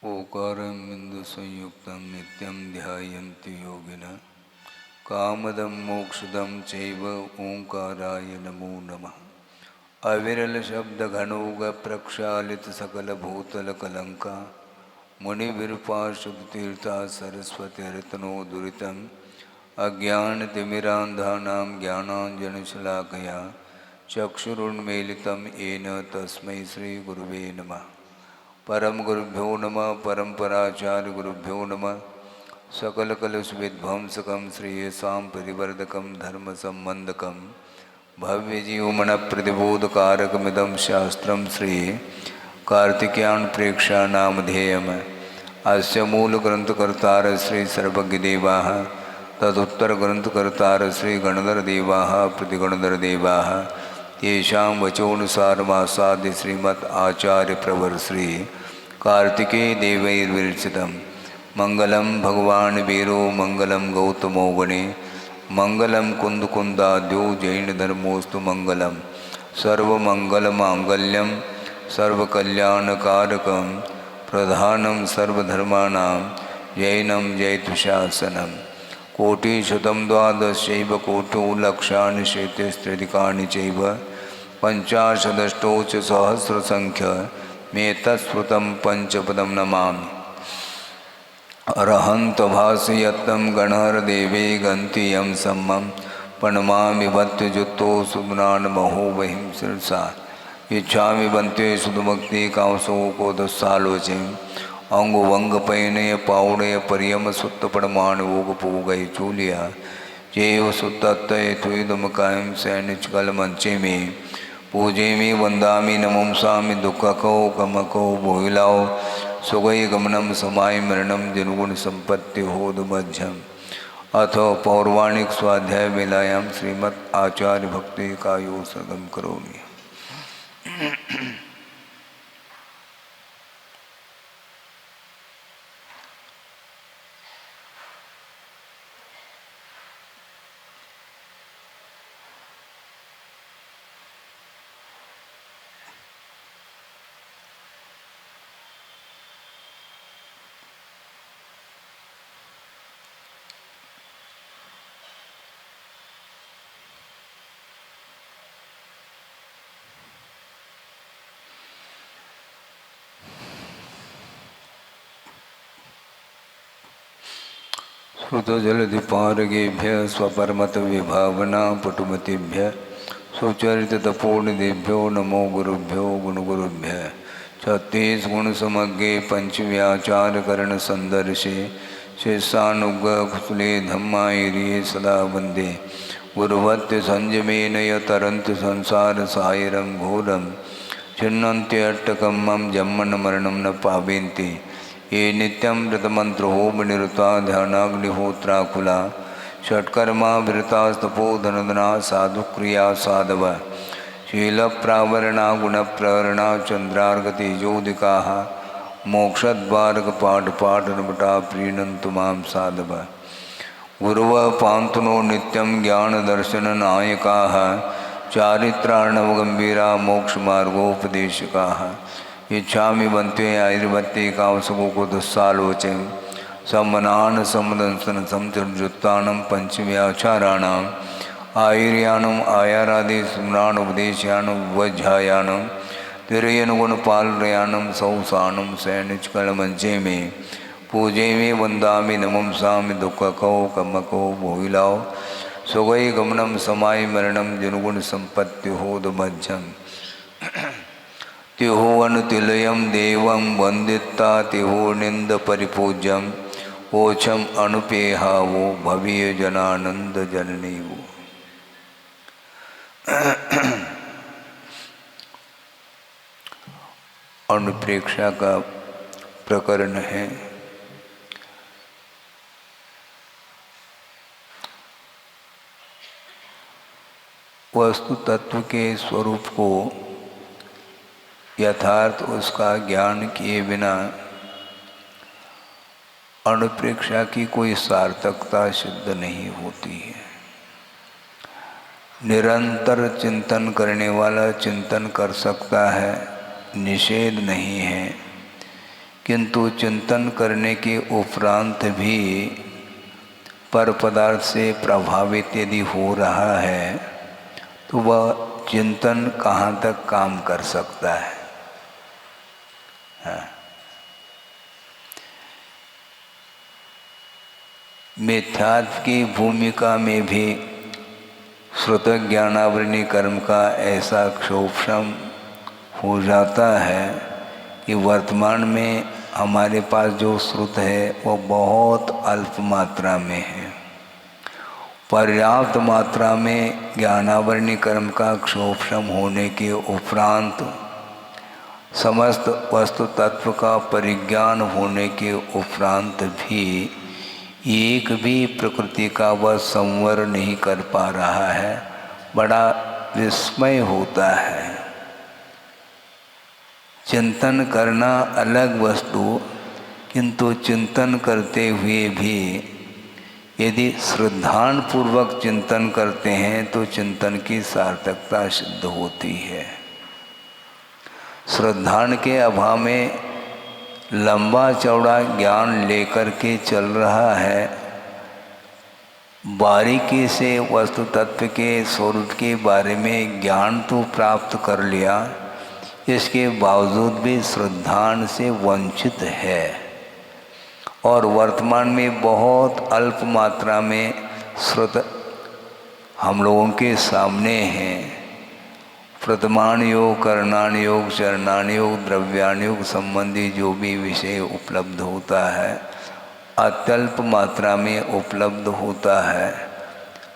ओकारं बिन्दुसंयुक्तं नित्यं ध्यायन्ति योगिनः कामदं मोक्षदं चैव ओंकाराय नमो नमः। अविरलशब्दघनौघप्रक्षालितसकलभूतलकलङ्का मुनिविरूपाशुतीर्था सरस्वतीर्तनो दुरितम् अज्ञानतिमिरान्धानां ज्ञानाञ्जनशलाकया चक्षुरुन्मीलितं येन तस्मै श्रीगुरुवे नमः। परम गुरुभ्यो नमः। परम्पराचार्यगुरुभ्यो नमः। सकलकलुषविध्वंसकं श्रेयसां परिवर्धकं धर्मसम्बन्धकं भव्यजीवमनप्रतिबोधकारकमिदं शास्त्रं श्री कार्तिकेयान् प्रेक्षानामधेयम्। अस्य मूलग्रन्थकर्तारः श्री सर्वज्ञदेवाः, तदुत्तरग्रन्थकर्तारः श्री गणधरदेवाः प्रतिगणधरदेवाः, तेषां वचोनुसारमासाद्य श्रीमद् आचार्यप्रवर श्री कार्तिकेय देवैर्विरचितं मंगलम भगवान वीरो मंगलम गौतमो गणे मंगलम कुंदकुंदाद्यो जैन धर्मोस्तु मंगलम सर्वमंगलमांगल्यम सर्वकल्याणकारकं प्रधानं सर्वधर्माणां जैनं जयतुशासनं। कोटिशतं द्वादशैव कोटो लक्षाणि शेतेस्त्रिदिकानि चैव पंचाशदष्टौ च सहस्रसंख्य मेतत्स्मृतं पंचपदं नमामि। अरहंत भासयत्तं गणहरदेवे गन्ति यं सम्मं प्रणमामि भक्तजुतो सुगुणान्महो वहिं शिरसा इच्छामि बन्ते सुधुमक्ति कांसो को दस्सालोचे अंग वंग पैनय पाउणय परियम सुत्त पड़मान वोग पूगय चूलिया जेव सुत्तय तुदम कायम सैनिचकल मंचे में पूजे में वंदामि नमंसामि दुखको कमको भोइलाओ सुगई गमनम समाय मरणम जनुगुण संपत्ति होद मध्यम। अथ पौर्वाणिक स्वाध्याय वेलायां श्रीमद् आचार्य भक्ति कायो सर्गम करोमि। श्रुतजलधिपारगेभ्य स्वपरमत विभावना पटुमतिभ्य सुचरितपूर्णदेभ्यो नमो गुरुभ्यो गुणगुरुभ्य। छत्तीस गुण समग्रे पंचव्याचारकरण संदर्शे शेषानुगुले धम्मायिरिये सदा वंदे गुरुवत्य संयमेन यतरन्त संसार सायरं घोरं छिन्नन्त्यट्टकं मम जन्मन मरणं न पावेन्ति ये नित्यं व्रतमंत्र होम निरुता ध्यानाग्निहोत्राकुला षट्कर्मा वृतास्तपोधनदना साधुक्रिया साधव शील प्रावरणा गुणप्रवरणा चंद्रार्गतेजोदिका मोक्षद्वारक पाठ पाठनपटा प्रीणन्तु मां साधव। गुरुव पान्तुनो नित्यं ज्ञानदर्शन नायकाः चारित्रार्णवगम्भीरा मोक्षमार्गोपदेशकाः इच्छामि बन्ते आयुर्वत्ते कामसुको को दुस्सालोचे सम्मनान सम्मदंसन समचर्जुत्तानं पंचव्याचाराणाम् आयुर्यानम् आयारादि स्मरानुपदेशयानं वज्झायानं तिरयनुगुणपालयानं सौसानं सैनिचकलमंचे में पूजे में वंदामि नमंसामि दुःखको कमको भोइलाओ सुगई गमनम समाय मरणम जनुगुण संपत्ति होद मध्यम। तिहो अनुतिलयम देवं वंदिता तिहो निंद परिपूज्यम ओछम अनुपेहावो भवीय जनानंद जननी वो। अनुप्रेक्षा का प्रकरण है। वस्तु तत्व के स्वरूप को यथार्थ उसका ज्ञान किए बिना अनुप्रेक्षा की कोई सार्थकता सिद्ध नहीं होती है। निरंतर चिंतन करने वाला चिंतन कर सकता है, निषेध नहीं है। किंतु चिंतन करने के उपरांत भी पर पदार्थ से प्रभावित यदि हो रहा है तो वह चिंतन कहाँ तक काम कर सकता है? हाँ। मिथ्यात्व की भूमिका में भी श्रुत ज्ञानावरणी कर्म का ऐसा क्षोभम हो जाता है कि वर्तमान में हमारे पास जो श्रुत है वो बहुत अल्प मात्रा में है। पर्याप्त मात्रा में ज्ञानावरणी कर्म का क्षोभम होने के उपरांत समस्त वस्तु तत्व का परिज्ञान होने के उपरांत भी एक भी प्रकृति का वह संवर नहीं कर पा रहा है। बड़ा विस्मय होता है। चिंतन करना अलग वस्तु, किंतु चिंतन करते हुए भी यदि श्रद्धापूर्वक चिंतन करते हैं तो चिंतन की सार्थकता सिद्ध होती है। श्रद्धान के अभाव में लंबा चौड़ा ज्ञान लेकर के चल रहा है, बारीकी से वस्तु तत्व के स्वरूप के बारे में ज्ञान तो प्राप्त कर लिया, इसके बावजूद भी श्रद्धान से वंचित है और वर्तमान में बहुत अल्प मात्रा में श्रुत हम लोगों के सामने हैं। प्रथमान योग, करणान योग, चरणान योग, द्रव्यान योग संबंधी जो भी विषय उपलब्ध होता है अत्यल्प मात्रा में उपलब्ध होता है।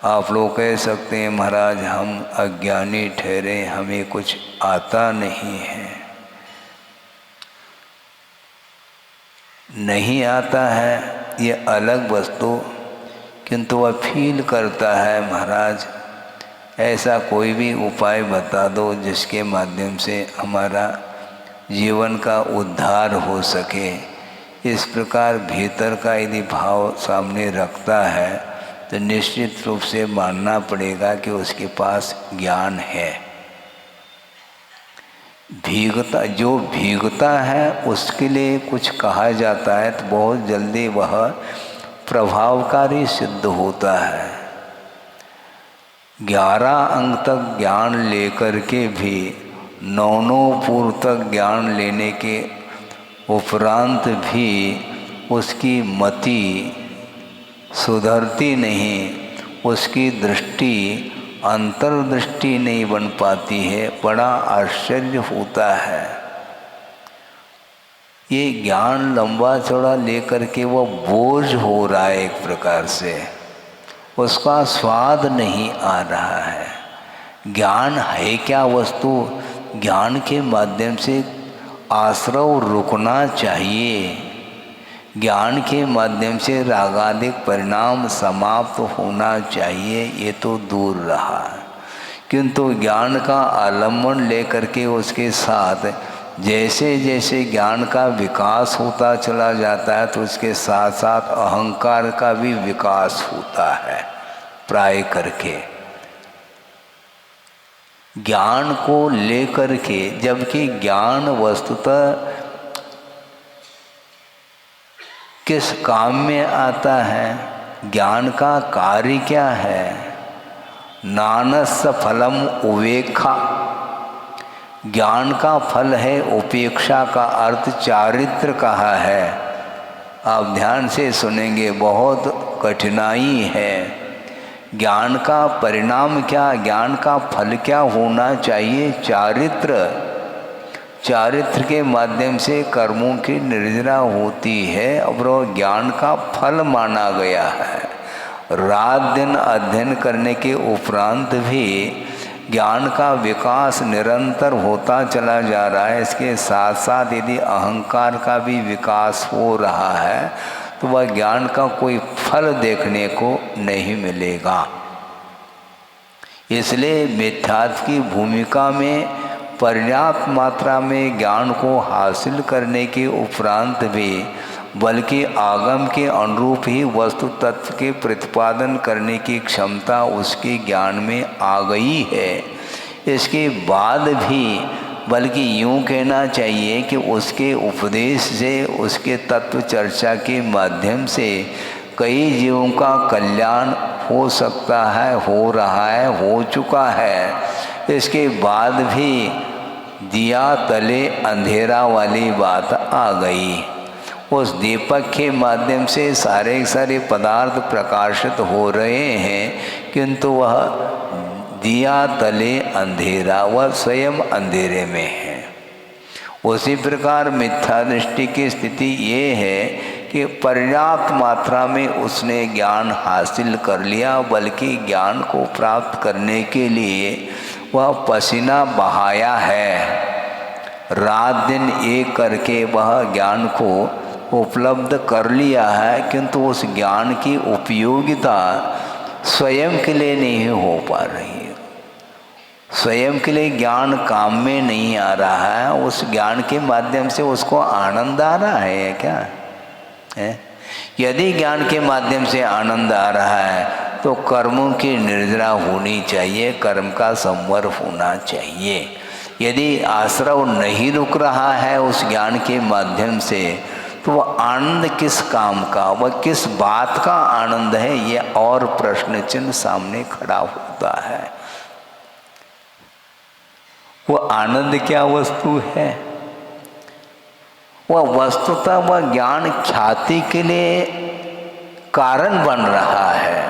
आप लोग कह सकते हैं महाराज हम अज्ञानी ठहरे, हमें कुछ आता नहीं है। नहीं आता है ये अलग वस्तु, किंतु वह फील करता है महाराज ऐसा कोई भी उपाय बता दो जिसके माध्यम से हमारा जीवन का उद्धार हो सके। इस प्रकार भीतर का यदि भाव सामने रखता है तो निश्चित रूप से मानना पड़ेगा कि उसके पास ज्ञान है। जो भीगता है उसके लिए कुछ कहा जाता है तो बहुत जल्दी वह प्रभावकारी सिद्ध होता है। 11 अंक तक ज्ञान लेकर के भी 9 पूर्व तक ज्ञान लेने के उपरांत भी उसकी मति सुधरती नहीं, उसकी दृष्टि अंतर्दृष्टि नहीं बन पाती है। बड़ा आश्चर्य होता है। ये ज्ञान लंबा चौड़ा लेकर के वो बोझ हो रहा है, एक प्रकार से उसका स्वाद नहीं आ रहा है। ज्ञान है क्या वस्तु? ज्ञान के माध्यम से आश्रव रुकना चाहिए, ज्ञान के माध्यम से रागादिक परिणाम समाप्त होना चाहिए, ये तो दूर रहा। किंतु ज्ञान का आलम्बन लेकर के उसके साथ जैसे जैसे ज्ञान का विकास होता चला जाता है तो उसके साथ साथ अहंकार का भी विकास होता है। प्राय करके ज्ञान को लेकर के, जबकि ज्ञान वस्तुतः किस काम में आता है, ज्ञान का कार्य क्या है? नानस फलम उपेक्षा, ज्ञान का फल है उपेक्षा का अर्थ चारित्र कहा है। आप ध्यान से सुनेंगे, बहुत कठिनाई है। ज्ञान का परिणाम क्या, ज्ञान का फल क्या होना चाहिए? चारित्र। चारित्र के माध्यम से कर्मों की निर्जरा होती है और वह ज्ञान का फल माना गया है। रात दिन अध्ययन करने के उपरांत भी ज्ञान का विकास निरंतर होता चला जा रहा है। इसके साथ साथ यदि अहंकार का भी विकास हो रहा है तो वह ज्ञान का कोई फल देखने को नहीं मिलेगा। इसलिए मिथ्यात्व की भूमिका में पर्याप्त मात्रा में ज्ञान को हासिल करने के उपरांत भी, बल्कि आगम के अनुरूप ही वस्तु तत्व के प्रतिपादन करने की क्षमता उसके ज्ञान में आ गई है। इसके बाद भी बल्कि यूँ कहना चाहिए कि उसके उपदेश से, उसके तत्व चर्चा के माध्यम से कई जीवों का कल्याण हो सकता है, हो रहा है, हो चुका है। इसके बाद भी दिया तले अंधेरा वाली बात आ गई। उस दीपक के माध्यम से सारे पदार्थ प्रकाशित हो रहे हैं, किंतु वह दिया तले अंधेरा, वह स्वयं अंधेरे में है। उसी प्रकार मिथ्या दृष्टि की स्थिति ये है कि पर्याप्त मात्रा में उसने ज्ञान हासिल कर लिया, बल्कि ज्ञान को प्राप्त करने के लिए वह पसीना बहाया है, रात दिन एक करके वह ज्ञान को उपलब्ध कर लिया है, किंतु उस ज्ञान की उपयोगिता स्वयं के लिए नहीं हो पा रही है। स्वयं के लिए ज्ञान काम में नहीं आ रहा है। उस ज्ञान के माध्यम से उसको आनंद आ रहा है क्या है? यदि ज्ञान के माध्यम से आनंद आ रहा है तो कर्मों की निर्जरा होनी चाहिए, कर्म का संवर होना चाहिए। यदि आश्रव नहीं रुक रहा है उस ज्ञान के माध्यम से, तो वह आनंद किस काम का, वह किस बात का आनंद है, ये और प्रश्न चिन्ह सामने खड़ा होता है। वह आनंद क्या वस्तु है? वह वस्तुतः वह ज्ञान ख्याति के लिए कारण बन रहा है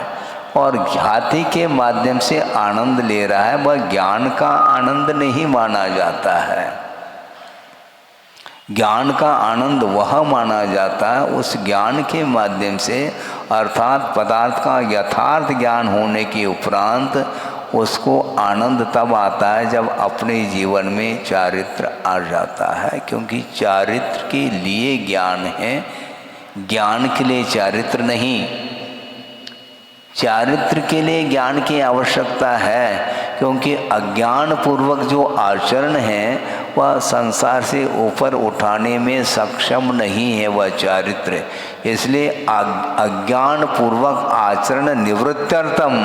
और ख्याति के माध्यम से आनंद ले रहा है। वह ज्ञान का आनंद नहीं माना जाता है। ज्ञान का आनंद वह माना जाता है उस ज्ञान के माध्यम से, अर्थात पदार्थ का यथार्थ ज्ञान होने के उपरांत उसको आनंद तब आता है जब अपने जीवन में चारित्र आ जाता है। क्योंकि चारित्र के लिए ज्ञान है, ज्ञान के लिए चारित्र नहीं। चारित्र के लिए ज्ञान की आवश्यकता है, क्योंकि अज्ञान पूर्वक जो आचरण है वह संसार से ऊपर उठाने में सक्षम नहीं है वह चारित्र। इसलिए अज्ञान पूर्वक आचरण निवृत्त्यर्थम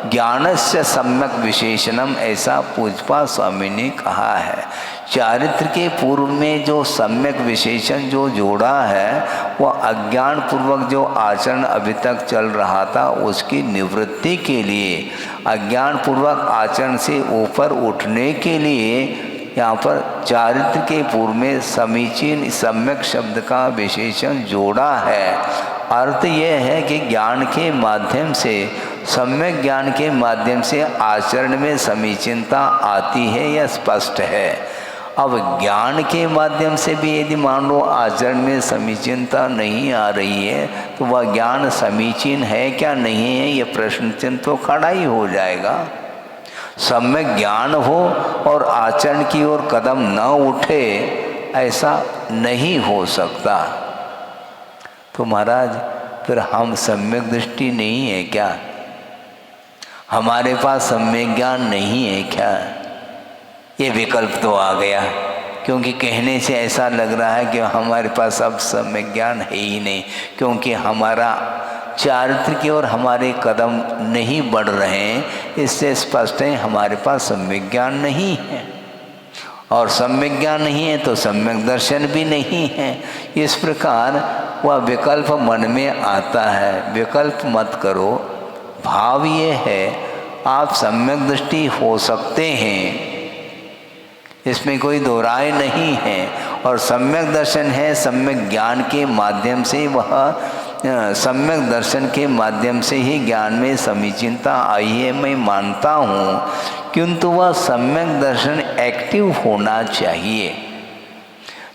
ज्ञानस्य सम्यक विशेषणम, ऐसा पूज्यपाद स्वामी ने कहा है। चारित्र के पूर्व में जो सम्यक विशेषण जो जोड़ा है वह अज्ञान पूर्वक जो आचरण अभी तक चल रहा था उसकी निवृत्ति के लिए, अज्ञान पूर्वक आचरण से ऊपर उठने के लिए यहाँ पर चारित्र के पूर्व में समीचीन सम्यक शब्द का विशेषण जोड़ा है। अर्थ यह है कि ज्ञान के माध्यम से, सम्यक ज्ञान के माध्यम से आचरण में समीचीनता आती है, यह स्पष्ट है। अब ज्ञान के माध्यम से भी यदि मान लो आचरण में समीचीनता नहीं आ रही है तो वह ज्ञान समीचीन है क्या नहीं है, यह प्रश्न चिन्ह तो खड़ा ही हो जाएगा। सम्यक ज्ञान हो और आचरण की ओर कदम न उठे, ऐसा नहीं हो सकता। तो महाराज फिर हम सम्यक दृष्टि नहीं है क्या? हमारे पास सम्यक ज्ञान नहीं है क्या? ये विकल्प तो आ गया, क्योंकि कहने से ऐसा लग रहा है कि हमारे पास अब सम्यक ज्ञान है ही नहीं, क्योंकि हमारा चारित्र की ओर हमारे कदम नहीं बढ़ रहे हैं। इससे स्पष्ट है हमारे पास सम्यक ज्ञान नहीं है, और सम्यक ज्ञान नहीं है तो सम्यक दर्शन भी नहीं है। इस प्रकार वह विकल्प मन में आता है। विकल्प मत करो, भाव ये है आप सम्यक दृष्टि हो सकते हैं, इसमें कोई दो राय नहीं है। और सम्यक दर्शन है, सम्यक ज्ञान के माध्यम से, वह सम्यक दर्शन के माध्यम से ही ज्ञान में समीचीनता आई है, मैं मानता हूँ। किंतु वह सम्यक दर्शन एक्टिव होना चाहिए।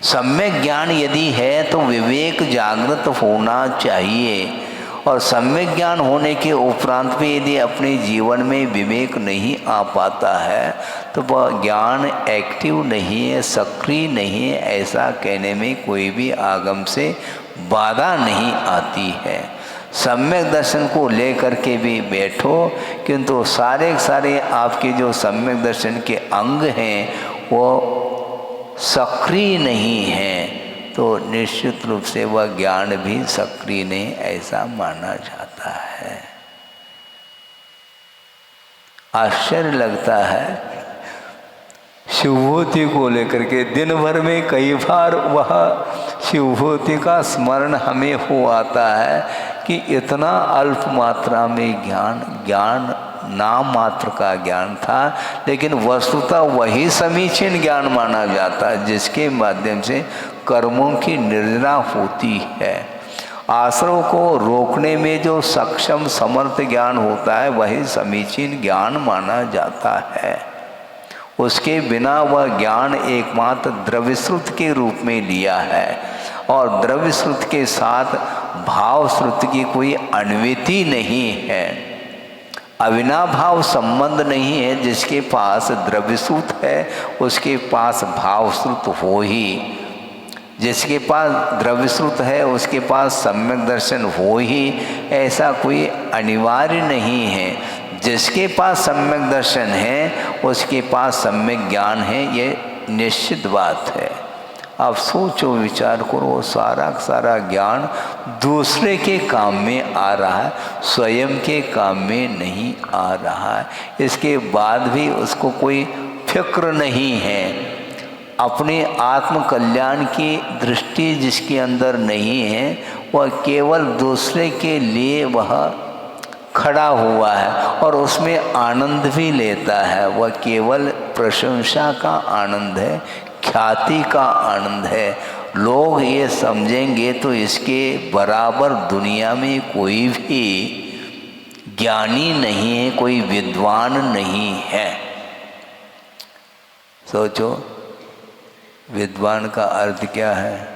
सम्यक ज्ञान यदि है तो विवेक जागृत होना चाहिए, और सम्यक ज्ञान होने के उपरांत भी यदि अपने जीवन में विवेक नहीं आ पाता है तो वह ज्ञान एक्टिव नहीं है, सक्रिय नहीं है, ऐसा कहने में कोई भी आगम से बाधा नहीं आती है। सम्यक दर्शन को लेकर के भी बैठो, किंतु सारे आपके जो सम्यक दर्शन के अंग हैं वो सक्रिय नहीं हैं, तो निश्चित रूप से वह ज्ञान भी सक्रिय नहीं, ऐसा माना जाता है। आश्चर्य लगता है, शिवभूति को लेकर के दिन भर में कई बार वह शिवभूति का स्मरण हमें हो आता है कि इतना अल्प मात्रा में ज्ञान नाम मात्र का ज्ञान था, लेकिन वस्तुतः वही समीचीन ज्ञान माना जाता है जिसके माध्यम से कर्मों की निर्जना होती है। आश्रव को रोकने में जो सक्षम समर्थ ज्ञान होता है वही समीचीन ज्ञान माना जाता है। उसके बिना वह ज्ञान एकमात्र द्रव्यश्रुत के रूप में लिया है और द्रव्यश्रुत के साथ भावश्रुत की कोई अन्विति नहीं है, अविनाभाव संबंध नहीं है। जिसके पास द्रव्यश्रुत है उसके पास भावश्रुत हो ही, जिसके पास द्रव्यश्रुत है उसके पास सम्यक दर्शन हो ही, ऐसा कोई अनिवार्य नहीं है। जिसके पास सम्यक दर्शन है उसके पास सम्यक ज्ञान है, ये निश्चित बात है। आप सोचो विचार करो, वो सारा ज्ञान दूसरे के काम में आ रहा है, स्वयं के काम में नहीं आ रहा है। इसके बाद भी उसको कोई फिक्र नहीं है। अपने आत्म कल्याण की दृष्टि जिसके अंदर नहीं है वह केवल दूसरे के लिए वह खड़ा हुआ है और उसमें आनंद भी लेता है। वह केवल प्रशंसा का आनंद है, ख्याति का आनंद है। लोग ये समझेंगे तो इसके बराबर दुनिया में कोई भी ज्ञानी नहीं है, कोई विद्वान नहीं है। सोचो, विद्वान का अर्थ क्या है?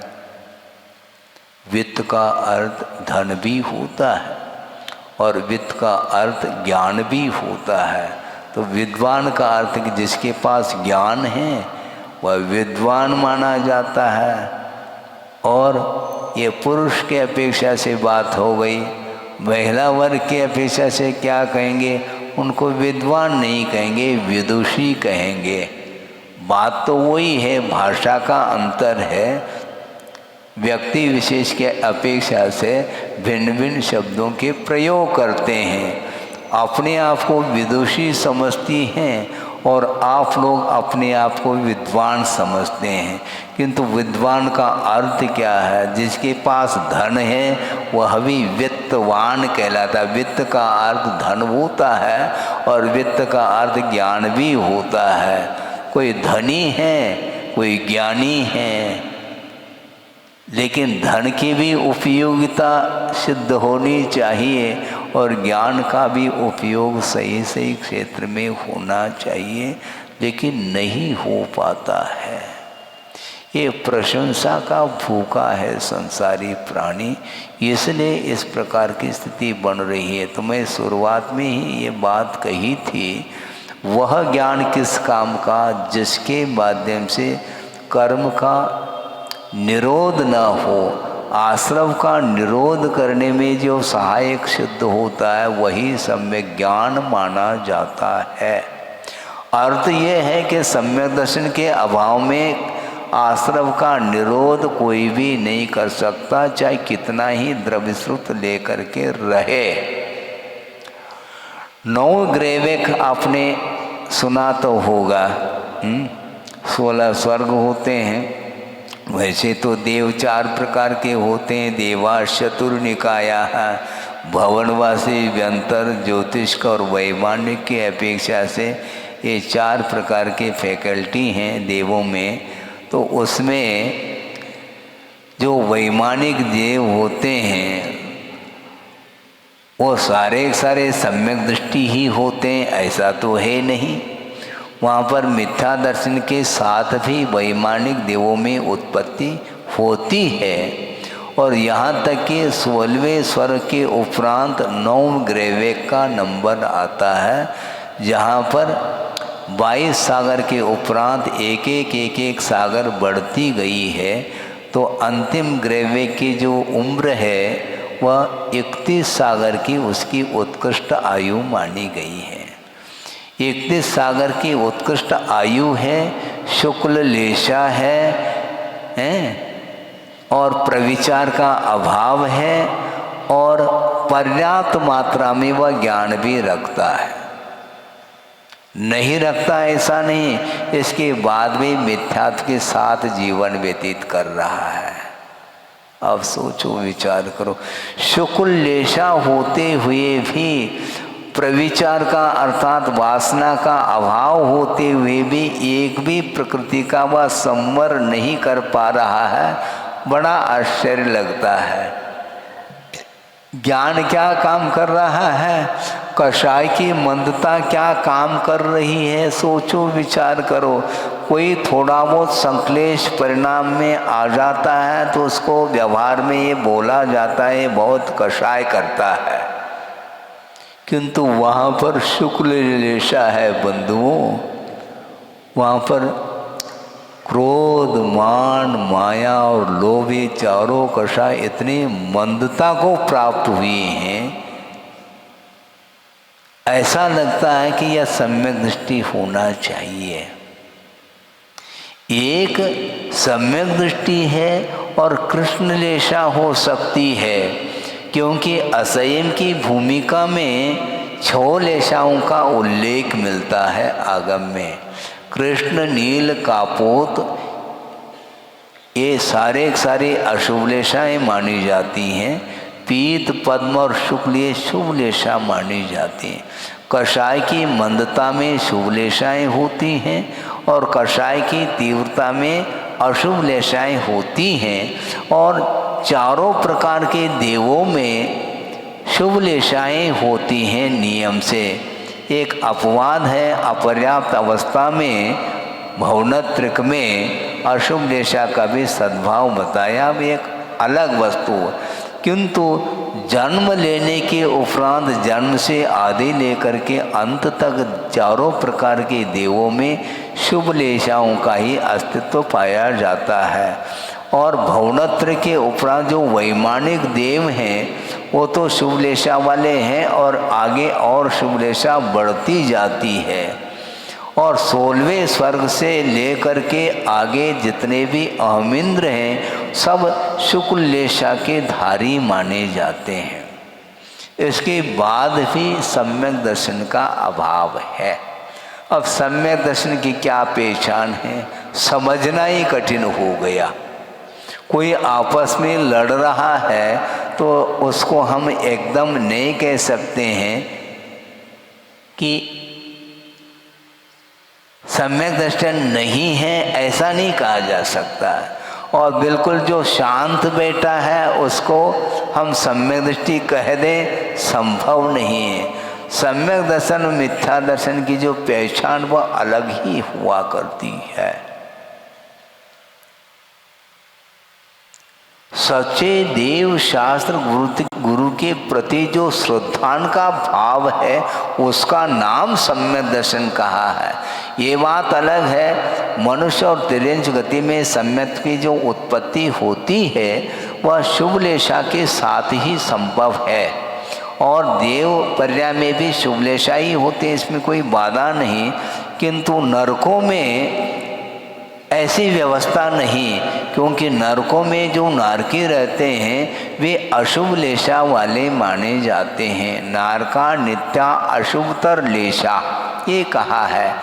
वित्त का अर्थ धन भी होता है और वित्त का अर्थ ज्ञान भी होता है। तो विद्वान का अर्थ कि जिसके पास ज्ञान है वह विद्वान माना जाता है। और ये पुरुष के अपेक्षा से बात हो गई। महिला वर्ग के अपेक्षा से क्या कहेंगे? उनको विद्वान नहीं कहेंगे, विदुषी कहेंगे। बात तो वही है, भाषा का अंतर है। व्यक्ति विशेष के अपेक्षा से भिन्न भिन्न शब्दों के प्रयोग करते हैं। अपने आप को विदुषी समझती हैं और आप लोग अपने आप को विद्वान समझते हैं। किंतु विद्वान का अर्थ क्या है? जिसके पास धन है वह भी वित्तवान कहलाता है। वित्त का अर्थ धन होता है और वित्त का अर्थ ज्ञान भी होता है। कोई धनी है, कोई ज्ञानी है, लेकिन धन की भी उपयोगिता सिद्ध होनी चाहिए और ज्ञान का भी उपयोग सही सही क्षेत्र में होना चाहिए, लेकिन नहीं हो पाता है। ये प्रशंसा का भूखा है संसारी प्राणी, इसलिए इस प्रकार की स्थिति बन रही है। तो मैं शुरुआत में ही ये बात कही थी, वह ज्ञान किस काम का जिसके माध्यम से कर्म का निरोध न हो। आश्रव का निरोध करने में जो सहायक सिद्ध होता है वही सम्यक ज्ञान माना जाता है। अर्थ ये है कि सम्यक दर्शन के अभाव में आश्रव का निरोध कोई भी नहीं कर सकता, चाहे कितना ही द्रव्यश्रुत लेकर के रहे। 9 ग्रेवेक आपने सुना तो होगा। 16 स्वर्ग होते हैं। वैसे तो देव 4 प्रकार के होते हैं। देवा चतुर्निकाया, भवनवासी, व्यंतर, ज्योतिष और वैमानिक की अपेक्षा से ये 4 प्रकार के फैकल्टी हैं देवों में। तो उसमें जो वैमानिक देव होते हैं वो सारे सम्यक दृष्टि ही होते हैं, ऐसा तो है नहीं। वहाँ पर मिथ्या दर्शन के साथ भी वैमानिक देवों में उत्पत्ति होती है। और यहाँ तक कि 16वें स्वर्ग के उपरांत 9 ग्रेवेक का नंबर आता है, जहाँ पर 22 सागर के उपरांत एक सागर बढ़ती गई है। तो अंतिम ग्रेवेक की जो उम्र है वह 31 सागर की उसकी उत्कृष्ट आयु मानी गई है। 31 सागर की उत्कृष्ट आयु है, शुक्ल लेशा है और प्रविचार का अभाव है और पर्याप्त मात्रा में वह ज्ञान भी रखता है। नहीं रखता ऐसा नहीं, इसके बाद भी मिथ्यात्व के साथ जीवन व्यतीत कर रहा है। अब सोचो विचार करो, शुक्ल लेशा होते हुए भी, प्रविचार का अर्थात वासना का अभाव होते हुए भी एक भी प्रकृति का वह संवर नहीं कर पा रहा है, बड़ा आश्चर्य लगता है। ज्ञान क्या काम कर रहा है, कषाय की मंदता क्या काम कर रही है, सोचो विचार करो। कोई थोड़ा बहुत संक्लेश परिणाम में आ जाता है तो उसको व्यवहार में ये बोला जाता है बहुत कषाय करता है, किंतु वहाँ पर शुक्ल लेशा है बंधुओं, वहाँ पर क्रोध, मान, माया और लोभ, ये चारों कषाय इतनी मंदता को प्राप्त हुए हैं, ऐसा लगता है कि यह सम्यक दृष्टि होना चाहिए। एक सम्यक दृष्टि है और कृष्ण लेशा हो सकती है, क्योंकि असंयम की भूमिका में 6 लेशाओं का उल्लेख मिलता है आगम में। कृष्ण, नील, कापोत, ये सारे अशुभ लेशाएँ मानी जाती हैं। पीत, पद्म और शुक्ल ये शुभ लेशा मानी जाती हैं। कषाय की मंदता में शुभ लेशाएँ होती हैं और कषाय की तीव्रता में अशुभ लेशाएँ होती हैं। और चारों प्रकार के देवों में शुभ लेशाएँ होती हैं नियम से। एक अपवाद है, अपर्याप्त अवस्था में भवनत्रिक में अशुभ लेशा का भी सद्भाव बताया, अब एक अलग वस्तु। किंतु जन्म लेने के उपरांत, जन्म से आदि लेकर के अंत तक चारों प्रकार के देवों में शुभ लेशाओं का ही अस्तित्व पाया जाता है। और भवनत्र के उपरांत जो वैमानिक देव हैं वो तो शुभलेशा वाले हैं और आगे और शुभलेशा बढ़ती जाती है। और 16वें स्वर्ग से लेकर के आगे जितने भी अहमिंद्र हैं सब शुक्ल लेशा के धारी माने जाते हैं। इसके बाद भी सम्यक दर्शन का अभाव है। अब सम्यक दर्शन की क्या पहचान है, समझना ही कठिन हो गया। कोई आपस में लड़ रहा है तो उसको हम एकदम नहीं कह सकते हैं कि सम्यक दर्शन नहीं है, ऐसा नहीं कहा जा सकता। और बिल्कुल जो शांत बैठा है उसको हम सम्यक दृष्टि कह दें, संभव नहीं है। सम्यक दर्शन और मिथ्या दर्शन की जो पहचान वह अलग ही हुआ करती है। सच्चे देव शास्त्र गुरु के प्रति जो श्रद्धान का भाव है उसका नाम सम्यक दर्शन कहा है। ये बात अलग है, मनुष्य और तिर्यंच गति में सम्यक की जो उत्पत्ति होती है वह शुभ लेशा के साथ ही संभव है। और देव पर्याय में भी शुभ लेशा ही होते हैं, इसमें कोई बाधा नहीं। किंतु नरकों में ऐसी व्यवस्था नहीं, क्योंकि नरकों में जो नारकी रहते हैं वे अशुभ लेशा वाले माने जाते हैं। नारका नित्या अशुभतर लेशा ये कहा है।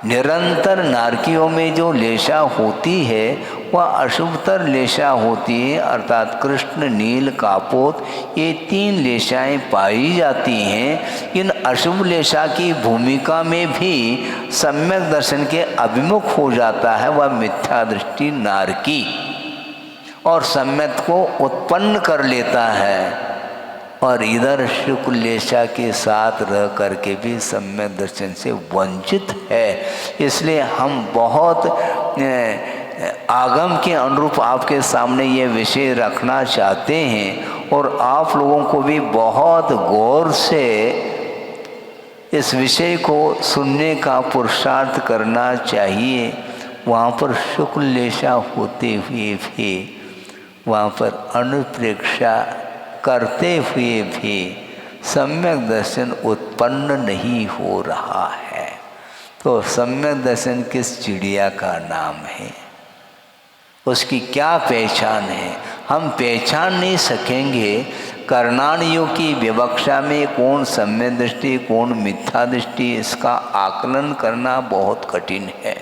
निरंतर नारकियों में जो लेशा होती है वह अशुभतर लेशा होती है, अर्थात कृष्ण, नील, कापोत ये 3 लेशाएं पाई जाती हैं। इन अशुभ लेशा की भूमिका में भी सम्यक दर्शन के अभिमुख हो जाता है वह मिथ्या दृष्टि नारकी, और सम्यक को उत्पन्न कर लेता है। और इधर शुक्ल लेशा के साथ रह करके भी सम्यक दर्शन से वंचित है। इसलिए हम बहुत आगम के अनुरूप आपके सामने ये विषय रखना चाहते हैं और आप लोगों को भी बहुत गौर से इस विषय को सुनने का पुरुषार्थ करना चाहिए। वहाँ पर शुक्ल लेशा होते हुए भी, वहाँ पर अनुप्रेक्षा करते हुए भी सम्यक दर्शन उत्पन्न नहीं हो रहा है। तो सम्यक दर्शन किस चिड़िया का नाम है, उसकी क्या पहचान है, हम पहचान नहीं सकेंगे करणानियों की विवक्षा में कौन सम्यक दृष्टि कौन मिथ्या दृष्टि, इसका आकलन करना बहुत कठिन है,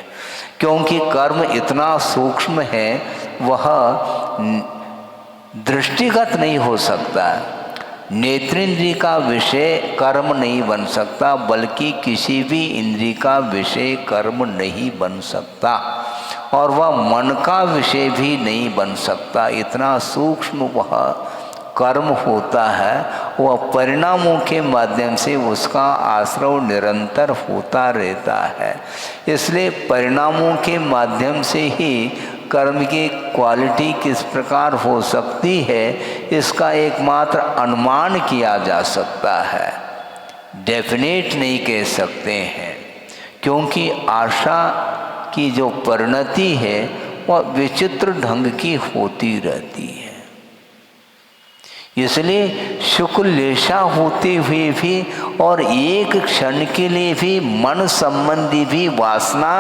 क्योंकि कर्म इतना सूक्ष्म है, वह दृष्टिगत नहीं हो सकता। नेत्रेंद्रिय का विषय कर्म नहीं बन सकता, बल्कि किसी भी इंद्रिय का विषय कर्म नहीं बन सकता, और वह मन का विषय भी नहीं बन सकता। इतना सूक्ष्म वह कर्म होता है, वह परिणामों के माध्यम से उसका आश्रय निरंतर होता रहता है। इसलिए परिणामों के माध्यम से ही कर्म की क्वालिटी किस प्रकार हो सकती है, इसका एकमात्र अनुमान किया जा सकता है, डेफिनेट नहीं कह सकते हैं, क्योंकि आशा की जो परिणति है वह विचित्र ढंग की होती रहती है। इसलिए शुक्ल लेशा होते हुए भी और एक क्षण के लिए भी मन संबंधी भी वासना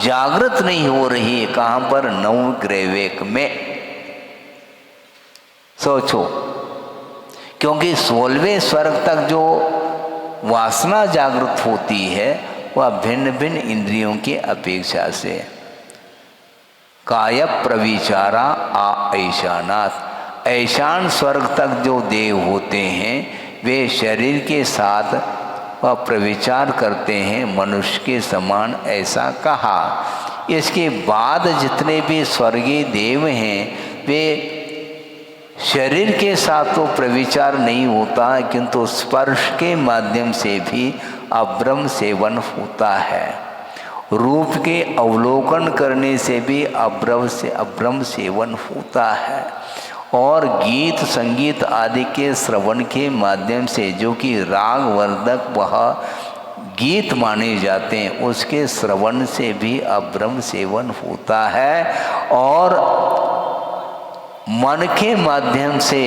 जागृत नहीं हो रही है। कहाँ पर? नवग्रहवेक में। सोचो, क्योंकि 16वें स्वर्ग तक जो वासना जागृत होती है वह भिन्न भिन्न इंद्रियों की अपेक्षा से काय प्रविचारा आ ऐशानाथ, ऐशान स्वर्ग तक जो देव होते हैं वे शरीर के साथ वह प्रविचार करते हैं मनुष्य के समान, ऐसा कहा। इसके बाद जितने भी स्वर्गीय देव हैं वे शरीर के साथ तो प्रविचार नहीं होता है, किंतु स्पर्श के माध्यम से भी अब्रह्म सेवन होता है। रूप के अवलोकन करने से भी अब्रह्म सेवन होता है, और गीत संगीत आदि के श्रवण के माध्यम से, जो कि राग वर्धक वह गीत माने जाते हैं, उसके श्रवण से भी अब्रह्म सेवन होता है। और मन के माध्यम से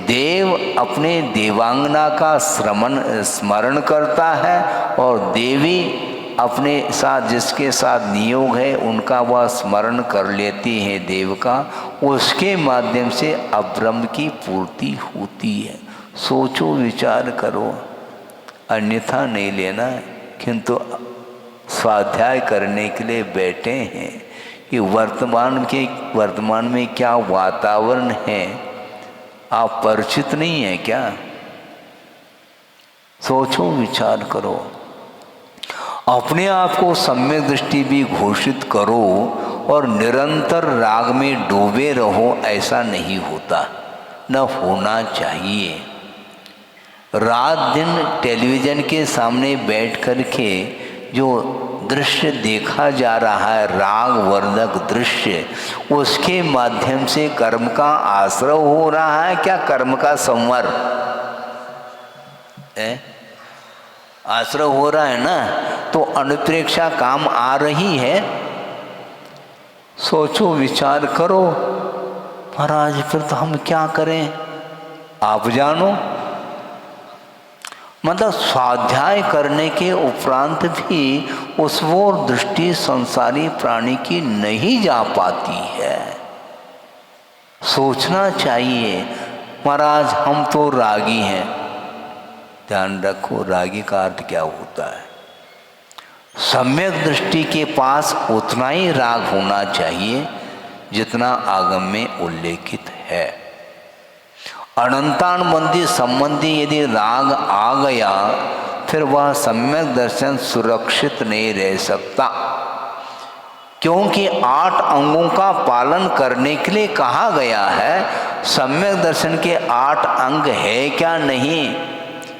देव अपने देवांगना का स्मरण करता है, और देवी अपने साथ जिसके साथ नियोग है उनका वह स्मरण कर लेती है देव का, उसके माध्यम से अब्रह्म की पूर्ति होती है। सोचो, विचार करो, अन्यथा नहीं लेना, किंतु स्वाध्याय करने के लिए बैठे हैं कि वर्तमान में क्या वातावरण है आप परिचित नहीं है क्या? सोचो, विचार करो, अपने आप को सम्यक दृष्टि भी घोषित करो और निरंतर राग में डूबे रहो, ऐसा नहीं होता, न होना चाहिए। रात दिन टेलीविज़न के सामने बैठ कर के जो दृश्य देखा जा रहा है, राग वर्धक दृश्य, उसके माध्यम से कर्म का आश्रय हो रहा है क्या? कर्म का संवर आश्रय हो रहा है ना, तो अनुप्रेक्षा काम आ रही है। सोचो, विचार करो, महाराज फिर तो हम क्या करें? आप जानो। मतलब स्वाध्याय करने के उपरांत भी उस ओर दृष्टि संसारी प्राणी की नहीं जा पाती है। सोचना चाहिए, महाराज हम तो रागी हैं। ध्यान रखो, रागी का अर्थ क्या होता है? सम्यक दृष्टि के पास उतना ही राग होना चाहिए जितना आगम में उल्लेखित है। अनंतानुबंधी संबंधी यदि राग आ गया, फिर वह सम्यक दर्शन सुरक्षित नहीं रह सकता, क्योंकि 8 अंगों का पालन करने के लिए कहा गया है। सम्यक दर्शन के 8 अंग है क्या नहीं,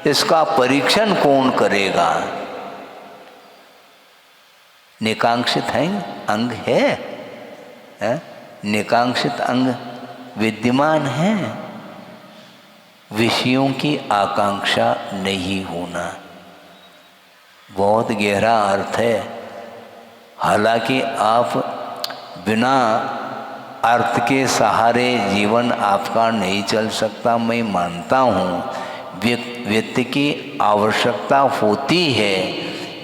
इसका परीक्षण कौन करेगा? निकांक्षित है अंग है? निकांक्षित अंग विद्यमान है। विषयों की आकांक्षा नहीं होना बहुत गहरा अर्थ है। हालांकि आप बिना अर्थ के सहारे जीवन आपका नहीं चल सकता, मैं मानता हूँ, व्यक्ति की आवश्यकता होती है,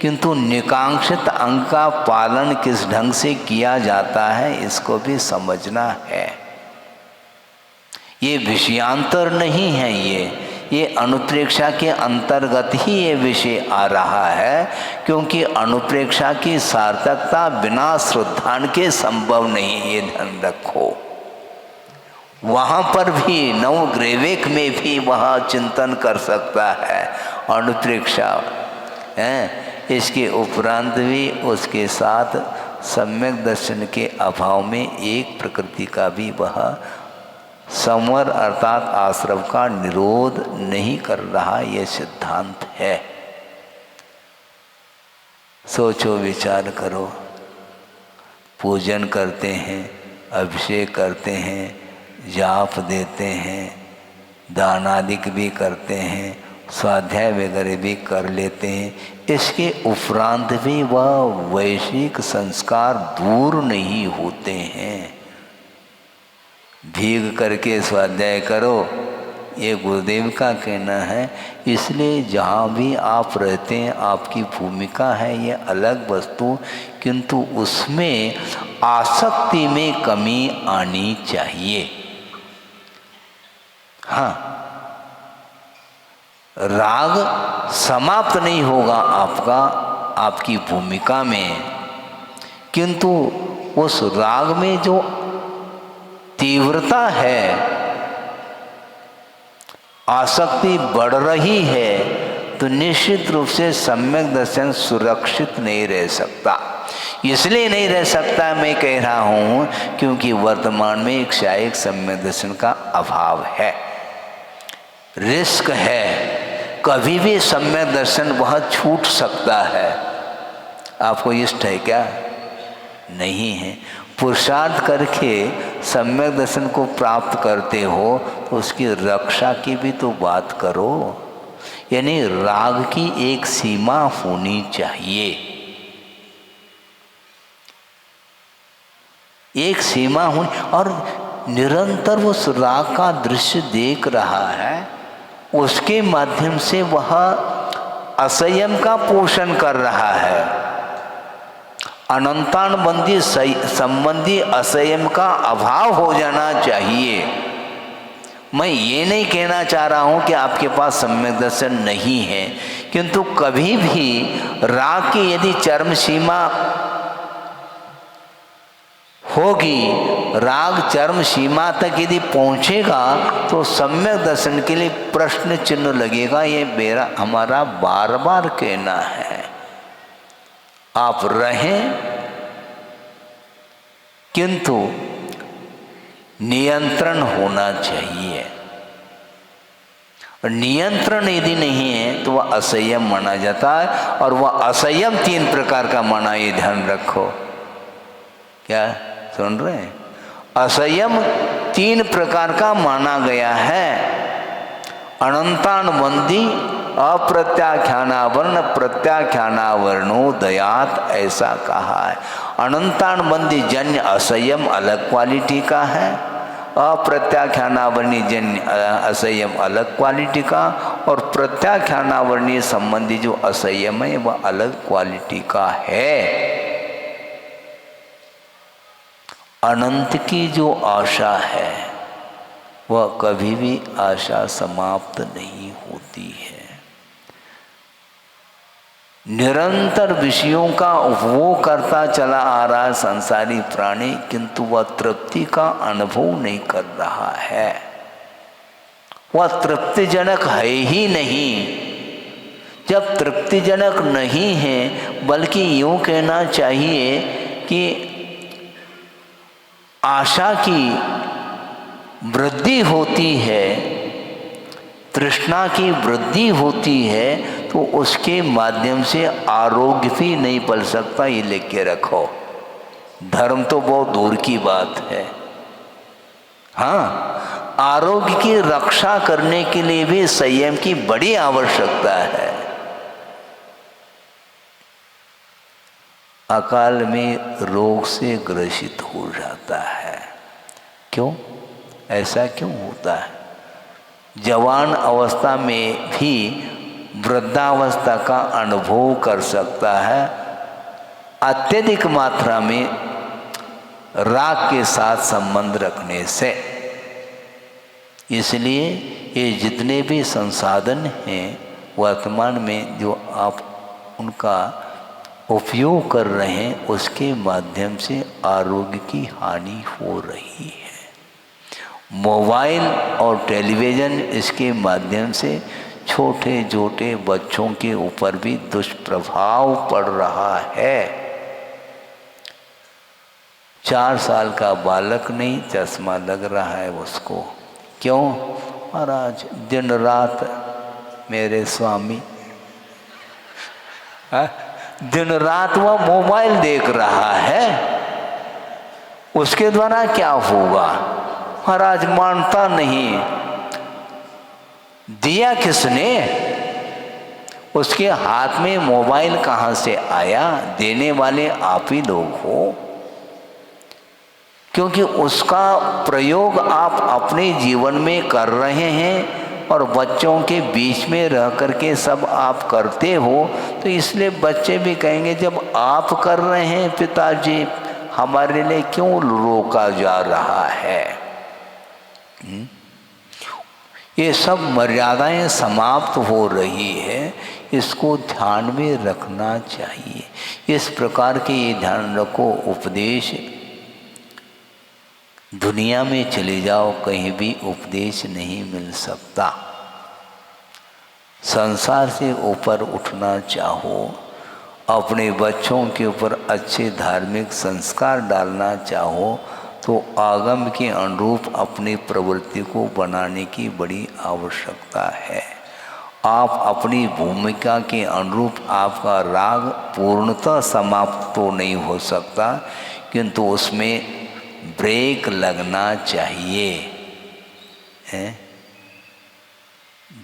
किंतु निकांक्षित अंग का पालन किस ढंग से किया जाता है इसको भी समझना है। ये विषयांतर नहीं है, ये अनुप्रेक्षा के अंतर्गत ही ये विषय आ रहा है, क्योंकि अनुप्रेक्षा की सार्थकता बिना श्रद्धान के संभव नहीं, ये ध्यान रखो। वहाँ पर भी नवग्रेवेक में भी वह चिंतन कर सकता है अनुप्रेक्षा है। इसके उपरांत भी उसके साथ सम्यक दर्शन के अभाव में एक प्रकृति का भी वह संवर अर्थात आश्रम का निरोध नहीं कर रहा, यह सिद्धांत है। सोचो, विचार करो। पूजन करते हैं, अभिषेक करते हैं, जाप देते हैं, दान आदि भी करते हैं, स्वाध्याय वगैरह भी कर लेते हैं, इसके उपरांत भी वह वैश्विक संस्कार दूर नहीं होते हैं। भीग करके स्वाध्याय करो, ये गुरुदेव का कहना है। इसलिए जहाँ भी आप रहते हैं आपकी भूमिका है ये अलग वस्तु, किंतु उसमें आसक्ति में कमी आनी चाहिए। हाँ, राग समाप्त नहीं होगा आपका आपकी भूमिका में, किंतु उस राग में जो तीव्रता है, आसक्ति बढ़ रही है, तो निश्चित रूप से सम्यक दर्शन सुरक्षित नहीं रह सकता। इसलिए नहीं रह सकता मैं कह रहा हूँ क्योंकि वर्तमान में एक शायक सम्यक दर्शन का अभाव है, रिस्क है, कभी भी सम्यक दर्शन वह छूट सकता है। आपको इष्ट है क्या? नहीं है। पुरुषार्थ करके सम्यक दर्शन को प्राप्त करते हो तो उसकी रक्षा की भी तो बात करो, यानी राग की एक सीमा होनी चाहिए, एक सीमा होनी। और निरंतर उस राग का दृश्य देख रहा है, उसके माध्यम से वह असंयम का पोषण कर रहा है। अनंतानुबंधी संबंधी असंयम का अभाव हो जाना चाहिए। मैं ये नहीं कहना चाह रहा हूँ कि आपके पास सम्यक दर्शन नहीं है, किंतु कभी भी राग की यदि चरम सीमा होगी, राग चरम सीमा तक यदि पहुँचेगा तो सम्यक दर्शन के लिए प्रश्न चिन्ह लगेगा। ये मेरा हमारा बार बार कहना है। आप रहें, किंतु नियंत्रण होना चाहिए। और नियंत्रण यदि नहीं है तो वह असंयम माना जाता है, और वह असंयम 3 प्रकार का माना, ये ध्यान रखो। क्या सुन रहे हैं? असंयम 3 प्रकार का माना गया है। अनंतानुबंधी अप्रत्याख्यानावरण प्रत्याख्यानावरणोदयात ऐसा कहा है। अनंतानुबंधी जन्य असंयम अलग क्वालिटी का है, अप्रत्याख्यानावरणीय जन्य असंयम अलग क्वालिटी का, और प्रत्याख्यानावरणीय संबंधी जो असंयम है वह अलग क्वालिटी का है। अनंत की जो आशा है वह कभी भी आशा समाप्त नहीं होती है। निरंतर विषयों का उपभोग करता चला आ रहा है संसारी प्राणी, किंतु वह तृप्ति का अनुभव नहीं कर रहा है। वह तृप्तिजनक है ही नहीं। जब तृप्तिजनक नहीं है, बल्कि यूँ कहना चाहिए कि आशा की वृद्धि होती है, तृष्णा की वृद्धि होती है, तो उसके माध्यम से आरोग्य भी नहीं पल सकता। ये लिख के रखो। धर्म तो बहुत दूर की बात है। हाँ, आरोग्य की रक्षा करने के लिए भी संयम की बड़ी आवश्यकता है। अकाल में रोग से ग्रसित हो जाता है। क्यों? ऐसा क्यों होता है? जवान अवस्था में भी वृद्धावस्था का अनुभव कर सकता है, अत्यधिक मात्रा में राग के साथ संबंध रखने से। इसलिए ये जितने भी संसाधन हैं वर्तमान में जो आप उनका उपयोग कर रहे हैं, उसके माध्यम से आरोग्य की हानि हो रही है। मोबाइल और टेलीविज़न इसके माध्यम से छोटे छोटे बच्चों के ऊपर भी दुष्प्रभाव पड़ रहा है। 4 साल का बालक नहीं, चश्मा लग रहा है उसको। क्यों? महाराज दिन रात मेरे स्वामी दिन रात वह मोबाइल देख रहा है, उसके द्वारा क्या होगा? महाराज मानता नहीं। दिया किसने? उसके हाथ में मोबाइल कहाँ से आया? देने वाले आप ही लोग हो, क्योंकि उसका प्रयोग आप अपने जीवन में कर रहे हैं और बच्चों के बीच में रह करके सब आप करते हो, तो इसलिए बच्चे भी कहेंगे जब आप कर रहे हैं पिताजी, हमारे लिए क्यों रोका जा रहा है? ये सब मर्यादाएं समाप्त हो रही है, इसको ध्यान में रखना चाहिए। इस प्रकार के ये ध्यान रखो, उपदेश दुनिया में चले जाओ कहीं भी उपदेश नहीं मिल सकता। संसार से ऊपर उठना चाहो, अपने बच्चों के ऊपर अच्छे धार्मिक संस्कार डालना चाहो, तो आगम के अनुरूप अपनी प्रवृत्ति को बनाने की बड़ी आवश्यकता है। आप अपनी भूमिका के अनुरूप आपका राग पूर्णतः समाप्त तो नहीं हो सकता, किंतु उसमें ब्रेक लगना चाहिए। है?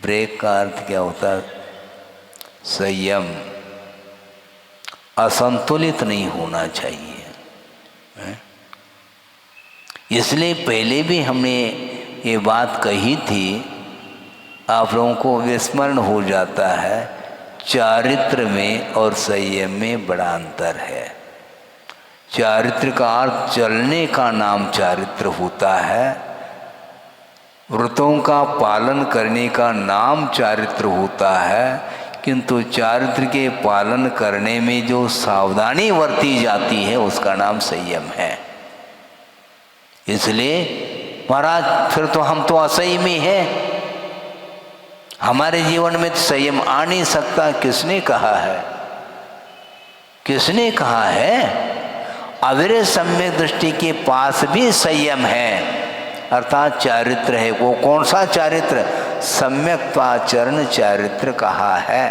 ब्रेक का अर्थ क्या होता है? संयम, असंतुलित नहीं होना चाहिए। है? इसलिए पहले भी हमने ये बात कही थी, आप लोगों को विस्मरण हो जाता है। चारित्र में और संयम में बड़ा अंतर है। चारित्र का अर्थ चलने का नाम चारित्र होता है, व्रतों का पालन करने का नाम चारित्र होता है, किंतु चारित्र के पालन करने में जो सावधानी बरती जाती है उसका नाम संयम है। इसलिए महाराज फिर तो हम तो असंयमी हैं, हमारे जीवन में तो संयम आ नहीं सकता। किसने कहा है? किसने कहा है? अविरत सम्यक दृष्टि के पास भी संयम है, अर्थात चारित्र है। वो कौन सा चारित्र? सम्यक्त्वाचरण चारित्र कहा है।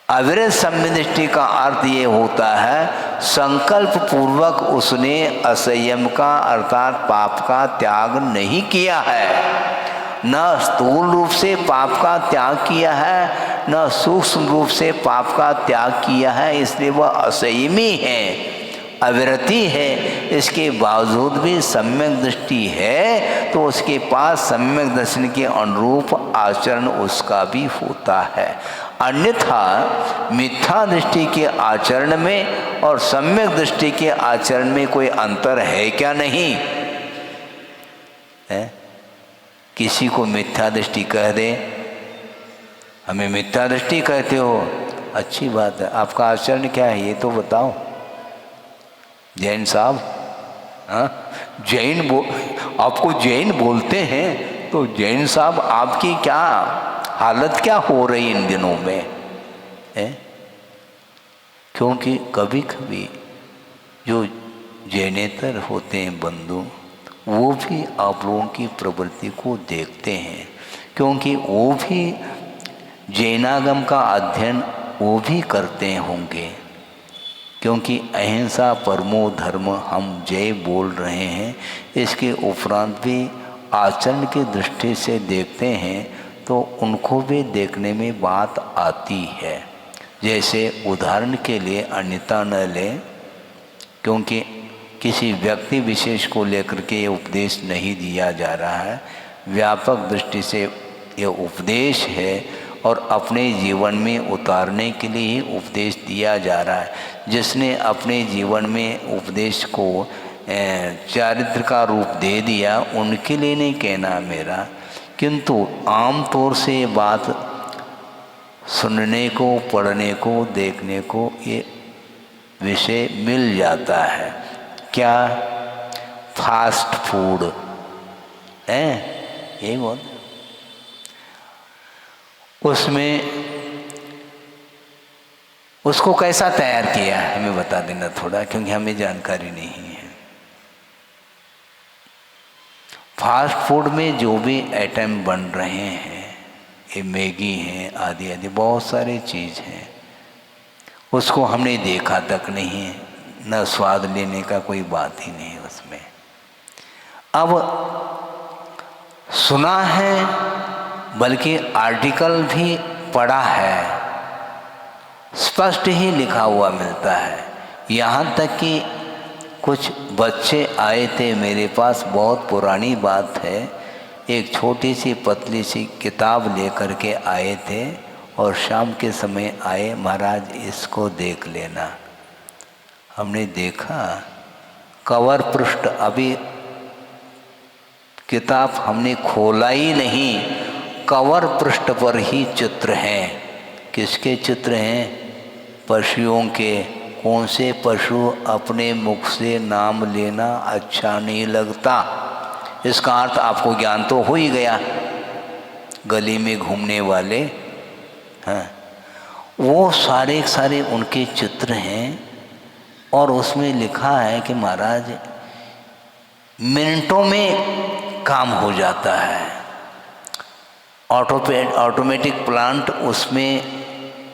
अविरत सम्यक दृष्टि का अर्थ ये होता है, संकल्प पूर्वक उसने असंयम का अर्थात पाप का त्याग नहीं किया है। न स्थूल रूप से पाप का त्याग किया है, न सूक्ष्म रूप से पाप का त्याग किया है, इसलिए वह असंयमी है, अविरति है। इसके बावजूद भी सम्यक दृष्टि है, तो उसके पास सम्यक दर्शन के अनुरूप आचरण उसका भी होता है। अन्यथा मिथ्या दृष्टि के आचरण में और सम्यक दृष्टि के आचरण में कोई अंतर है क्या? नहीं है। किसी को मिथ्या दृष्टि कह दे, हमें मिथ्या दृष्टि कहते हो, अच्छी बात है, आपका आचरण क्या है ये तो बताओ। जैन साहब, हाँ आपको जैन बोलते हैं, तो जैन साहब आपकी क्या हालत क्या हो रही इन दिनों में है? क्योंकि कभी कभी जो जैनेतर होते हैं बंधु, वो भी आप लोगों की प्रवृत्ति को देखते हैं, क्योंकि वो भी जैनागम का अध्ययन वो भी करते होंगे। क्योंकि अहिंसा परमो धर्म हम जय बोल रहे हैं, इसके उपरांत भी आचरण की दृष्टि से देखते हैं तो उनको भी देखने में बात आती है। जैसे उदाहरण के लिए अन्यथा न लें, क्योंकि किसी व्यक्ति विशेष को लेकर के ये उपदेश नहीं दिया जा रहा है, व्यापक दृष्टि से ये उपदेश है और अपने जीवन में उतारने के लिए ही उपदेश दिया जा रहा है। जिसने अपने जीवन में उपदेश को चारित्र का रूप दे दिया, उनके लिए नहीं कहना मेरा, किंतु आम तौर से बात सुनने को, पढ़ने को, देखने को ये विषय मिल जाता है। क्या? फास्ट फूड है, यही बोल। उसमें उसको कैसा तैयार किया हमें बता देना थोड़ा, क्योंकि हमें जानकारी नहीं है। फास्ट फूड में जो भी आइटम बन रहे हैं, ये मैगी हैं, आदि आदि बहुत सारे चीज़ हैं, उसको हमने देखा तक नहीं, न स्वाद लेने का कोई बात ही नहीं उसमें। अब सुना है, बल्कि आर्टिकल भी पढ़ा है, स्पष्ट ही लिखा हुआ मिलता है। यहाँ तक कि कुछ बच्चे आए थे मेरे पास, बहुत पुरानी बात है, एक छोटी सी पतली सी किताब लेकर के आए थे और शाम के समय आए, महाराज इसको देख लेना। हमने देखा, कवर पृष्ठ, अभी किताब हमने खोला ही नहीं, कवर पृष्ठ पर ही चित्र हैं। किसके चित्र हैं? पशुओं के। कौन से पशु? अपने मुख से नाम लेना अच्छा नहीं लगता। इसका अर्थ आपको ज्ञान तो हो ही गया। गली में घूमने वाले, हाँ, वो सारे सारे उनके चित्र हैं और उसमें लिखा है कि महाराज मिनटों में काम हो जाता है। ऑटोमेटिक प्लांट उसमें,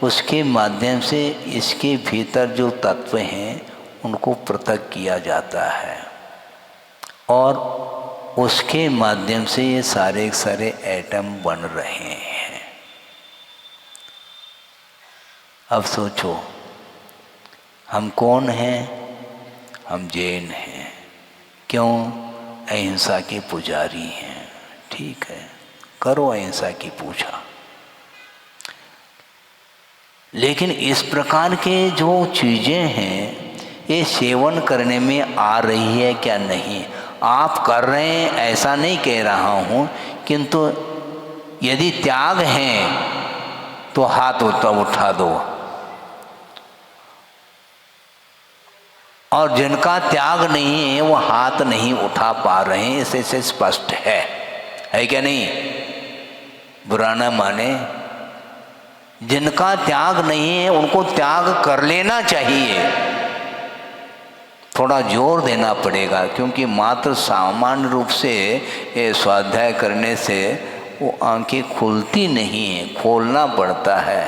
उसके माध्यम से इसके भीतर जो तत्व हैं उनको पृथक किया जाता है और उसके माध्यम से ये सारे सारे एटम बन रहे हैं। अब सोचो, हम कौन हैं? हम जैन हैं। क्यों? अहिंसा के पुजारी हैं। ठीक है, करो अहिंसा की पूजा, लेकिन इस प्रकार के जो चीज़ें हैं ये सेवन करने में आ रही है क्या? नहीं। आप कर रहे हैं ऐसा नहीं कह रहा हूँ, किंतु यदि त्याग है तो हाथ उठा दो, और जिनका त्याग नहीं है वो हाथ नहीं उठा पा रहे हैं, इससे स्पष्ट है क्या नहीं? बुरा ना माने, जिनका त्याग नहीं है उनको त्याग कर लेना चाहिए। थोड़ा जोर देना पड़ेगा, क्योंकि मात्र सामान्य रूप से ये स्वाध्याय करने से वो आंखें खुलती नहीं है, खोलना पड़ता है?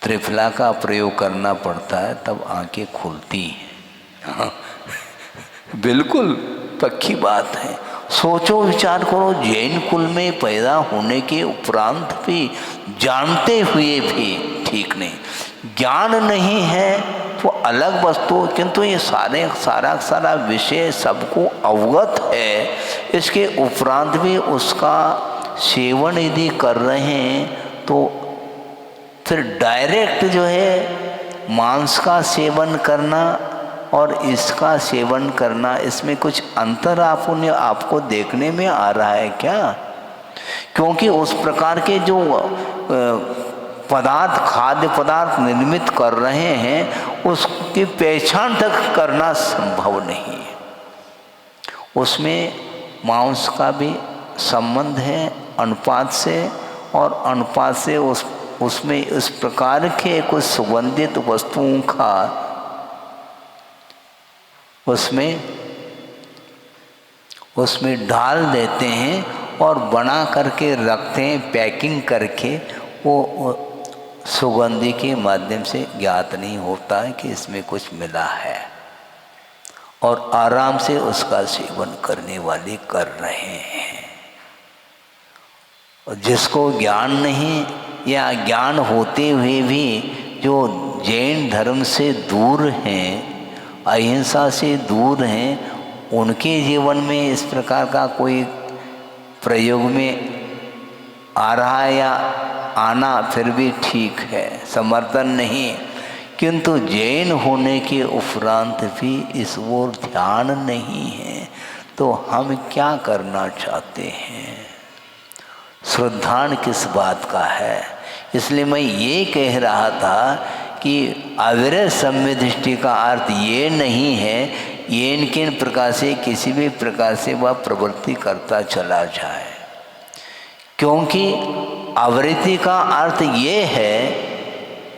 त्रिफला का प्रयोग करना पड़ता है, तब आंखें खुलती हैं। बिल्कुल पक्की बात है। सोचो, विचार करो, जैन कुल में पैदा होने के उपरांत भी, जानते हुए भी ठीक नहीं, ज्ञान नहीं है वो अलग वस्तु, किंतु ये सारा विषय सबको अवगत है, इसके उपरांत भी उसका सेवन यदि कर रहे हैं तो फिर डायरेक्ट जो है मांस का सेवन करना और इसका सेवन करना, इसमें कुछ अंतर आपको देखने में आ रहा है क्या? क्योंकि उस प्रकार के जो पदार्थ, खाद्य पदार्थ निर्मित कर रहे हैं उसकी पहचान तक करना संभव नहीं है। उसमें मांस का भी संबंध है अनुपात से, और अनुपात से उसमें इस प्रकार के कुछ सुगंधित वस्तुओं का उसमें डाल देते हैं और बना करके रखते हैं, पैकिंग करके। वो सुगंधी के माध्यम से ज्ञात नहीं होता है कि इसमें कुछ मिला है, और आराम से उसका सेवन करने वाले कर रहे हैं। और जिसको ज्ञान नहीं, या ज्ञान होते हुए भी जो जैन धर्म से दूर हैं, अहिंसा से दूर हैं, उनके जीवन में इस प्रकार का कोई प्रयोग में आ रहा है या आना फिर भी ठीक है, समर्थन नहीं, किंतु जैन होने के उपरांत भी इस ओर ध्यान नहीं है, तो हम क्या करना चाहते हैं? श्रद्धान किस बात का है? इसलिए मैं ये कह रहा था कि अविरत सम्य दृष्टि का अर्थ ये नहीं है ये किन प्रकार से किसी भी प्रकार से वह प्रवृत्ति करता चला जाए, क्योंकि आवृत्ति का अर्थ ये है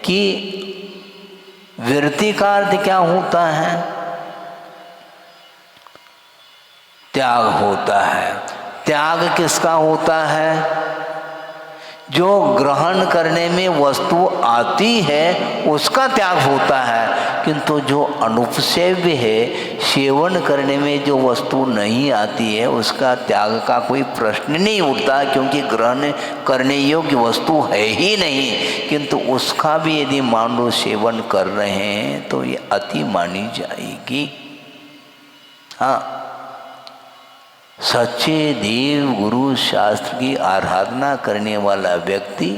कि विरति का अर्थ क्या होता है? त्याग होता है। त्याग किसका होता है? जो ग्रहण करने में वस्तु आती है उसका त्याग होता है, किंतु जो अनुपसेव्य है, सेवन करने में जो वस्तु नहीं आती है उसका त्याग का कोई प्रश्न नहीं उठता, क्योंकि ग्रहण करने योग्य वस्तु है ही नहीं। किंतु उसका भी यदि मान लो सेवन कर रहे हैं तो ये अति मानी जाएगी। हाँ, सच्चे देव गुरु शास्त्र की आराधना करने वाला व्यक्ति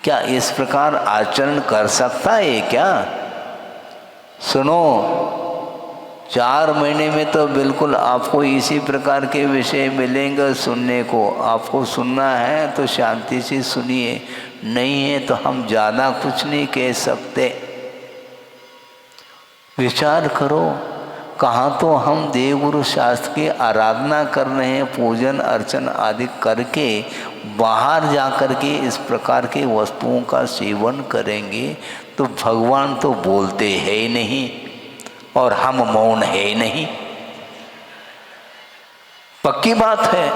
क्या इस प्रकार आचरण कर सकता है क्या? सुनो, 4 महीने में तो बिल्कुल आपको इसी प्रकार के विषय मिलेंगे सुनने को। आपको सुनना है तो शांति से सुनिए, नहीं है तो हम ज़्यादा कुछ नहीं कह सकते। विचार करो, कहाँ तो हम देवगुरु शास्त्र की आराधना कर रहे हैं, पूजन अर्चन आदि करके बाहर जा कर के इस प्रकार के वस्तुओं का सेवन करेंगे तो भगवान तो बोलते हैं ही नहीं और हम मौन है ही नहीं। पक्की बात है,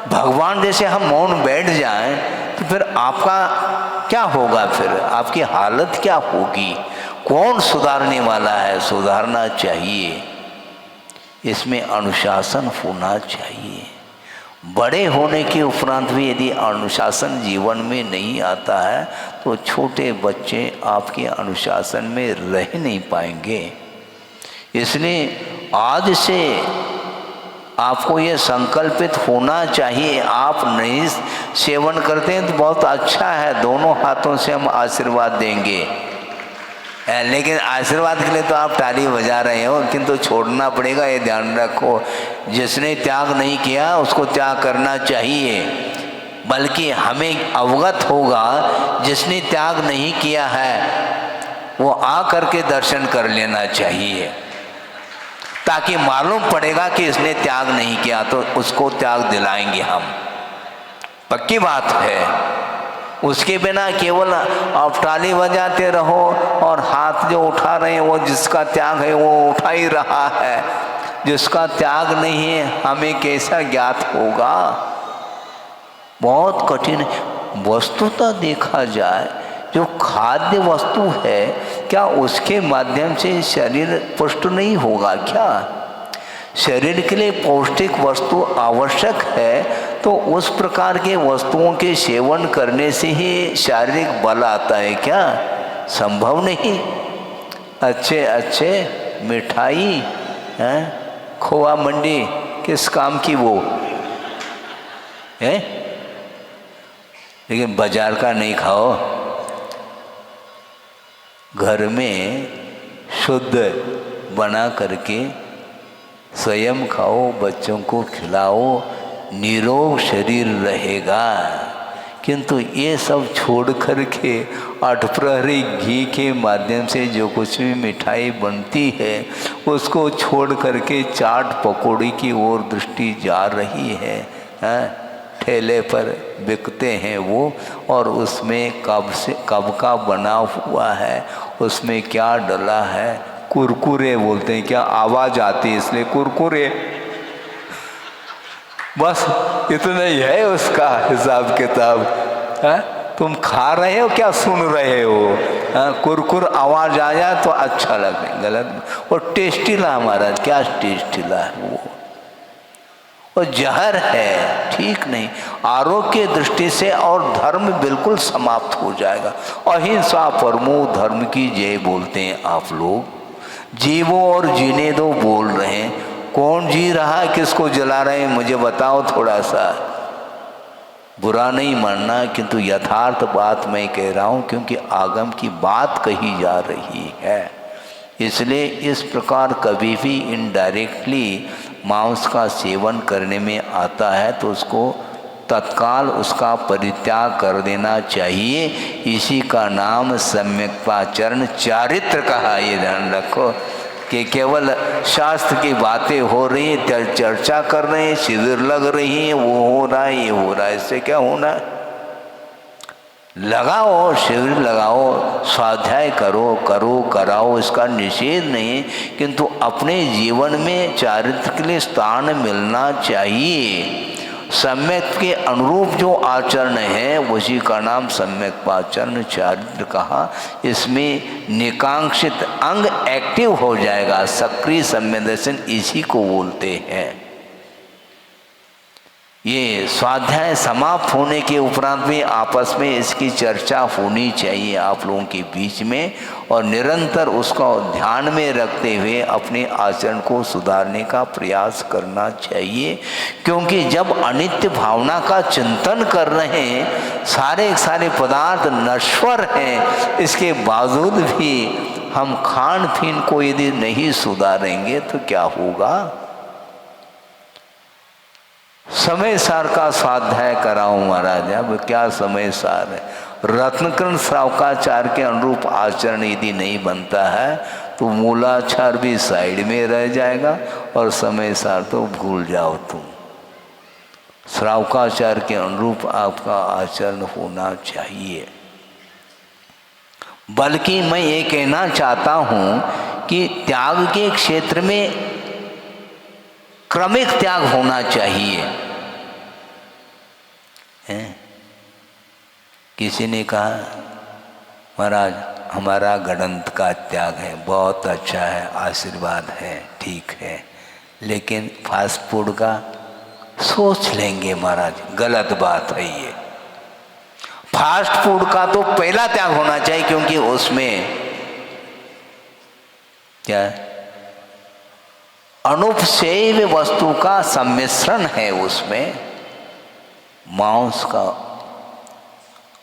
भगवान जैसे हम मौन बैठ जाएं तो फिर आपका क्या होगा? फिर आपकी हालत क्या होगी? कौन सुधारने वाला है? सुधारना चाहिए, इसमें अनुशासन होना चाहिए। बड़े होने के उपरांत भी यदि अनुशासन जीवन में नहीं आता है तो छोटे बच्चे आपके अनुशासन में रह नहीं पाएंगे। इसलिए आज से आपको ये संकल्पित होना चाहिए, आप नहीं सेवन करते हैं तो बहुत अच्छा है, दोनों हाथों से हम आशीर्वाद देंगे, लेकिन आशीर्वाद के लिए तो आप ताली बजा रहे हो, किंतु छोड़ना पड़ेगा, ये ध्यान रखो। जिसने त्याग नहीं किया उसको त्याग करना चाहिए, बल्कि हमें अवगत होगा जिसने त्याग नहीं किया है वो आ करके दर्शन कर लेना चाहिए, ताकि मालूम पड़ेगा कि इसने त्याग नहीं किया, तो उसको त्याग दिलाएंगे हम। पक्की बात है। उसके बिना केवल आप ताली बजाते रहो और हाथ जो उठा रहे हैं वो जिसका त्याग है वो उठा ही रहा है, जिसका त्याग नहीं है हमें कैसा ज्ञात होगा? बहुत कठिन वस्तुतः देखा जाए, जो खाद्य वस्तु है क्या उसके माध्यम से शरीर पुष्ट नहीं होगा क्या? शरीर के लिए पौष्टिक वस्तु आवश्यक है, तो उस प्रकार के वस्तुओं के सेवन करने से ही शारीरिक बल आता है क्या? संभव नहीं। अच्छे मिठाई है, खोआ मंडी किस काम की वो है, लेकिन बाजार का नहीं खाओ, घर में शुद्ध बना करके स्वयं खाओ, बच्चों को खिलाओ, निरोग शरीर रहेगा। किंतु ये सब छोड़ कर के अठप्रहरी घी के माध्यम से जो कुछ भी मिठाई बनती है उसको छोड़ करके चाट पकौड़ी की ओर दृष्टि जा रही है। ठेले पर बिकते हैं वो, और उसमें कब का बना हुआ है, उसमें क्या डला है, कुरकुरे बोलते हैं, क्या आवाज़ आती है इसलिए कुरकुरे, बस इतना ही है उसका हिसाब किताब। तुम खा रहे हो क्या सुन रहे हो? कुरकुर आवाज़ आ जाए तो अच्छा लगे, गलत। और टेस्टीला हमारा क्या टेस्टीला है वो, और जहर है, ठीक नहीं। आरोग्य की दृष्टि से और धर्म बिल्कुल समाप्त हो जाएगा। अहिंसा परमो धर्म की जय बोलते हैं आप लोग, जीवो और जीने दो बोल रहे हैं। कौन जी रहा है, किसको जला रहे हैं, मुझे बताओ थोड़ा सा। बुरा नहीं मानना, किंतु यथार्थ बात मैं कह रहा हूँ क्योंकि आगम की बात कही जा रही है। इसलिए इस प्रकार कभी भी इनडायरेक्टली मांस का सेवन करने में आता है तो उसको तत्काल उसका परित्याग कर देना चाहिए। इसी का नाम सम्यक्ताचरण चारित्र कहा। ये ध्यान रखो कि केवल शास्त्र की बातें हो रही हैं, चर्चा कर रहे हैं, शिविर लग रही हैं, वो हो रहा है, ये हो रहा है, इससे क्या होना है? लगाओ, शिविर लगाओ, स्वाध्याय करो, कराओ, इसका निषेध नहीं, किंतु अपने जीवन में चारित्र के लिए स्थान मिलना चाहिए। सम्यक के अनुरूप जो आचरण है उसी का नाम सम्यक्ताचरण चारित्र कहा। इसमें निकांक्षित अंग एक्टिव हो जाएगा, सक्रिय संवेदनशील इसी को बोलते हैं। ये स्वाध्याय समाप्त होने के उपरांत में आपस में इसकी चर्चा होनी चाहिए आप लोगों के बीच में, और निरंतर उसका ध्यान में रखते हुए अपने आचरण को सुधारने का प्रयास करना चाहिए। क्योंकि जब अनित्य भावना का चिंतन कर रहे हैं, सारे पदार्थ नश्वर हैं, इसके बावजूद भी हम खान पीन को यदि नहीं सुधारेंगे तो क्या होगा? समय सार का स्वाध्याय कराओ महाराज। अब क्या समय सार है? रत्नकर्ण श्रावकाचार्य के अनुरूप आचरण यदि नहीं बनता है तो मूलाचार भी साइड में रह जाएगा और समय सार तो भूल जाओ तुम। श्रावकाचार्य के अनुरूप आपका आचरण होना चाहिए। बल्कि मैं ये कहना चाहता हूँ कि त्याग के क्षेत्र में क्रमिक त्याग होना चाहिए। किसी ने कहा महाराज हमारा गणंत का त्याग है, बहुत अच्छा है, आशीर्वाद है, ठीक है, लेकिन फास्ट फूड का सोच लेंगे महाराज, गलत बात है ये। फास्ट फूड का तो पहला त्याग होना चाहिए, क्योंकि उसमें क्या अनुपसेव्य वस्तु का सम्मिश्रण है, उसमें मांस का,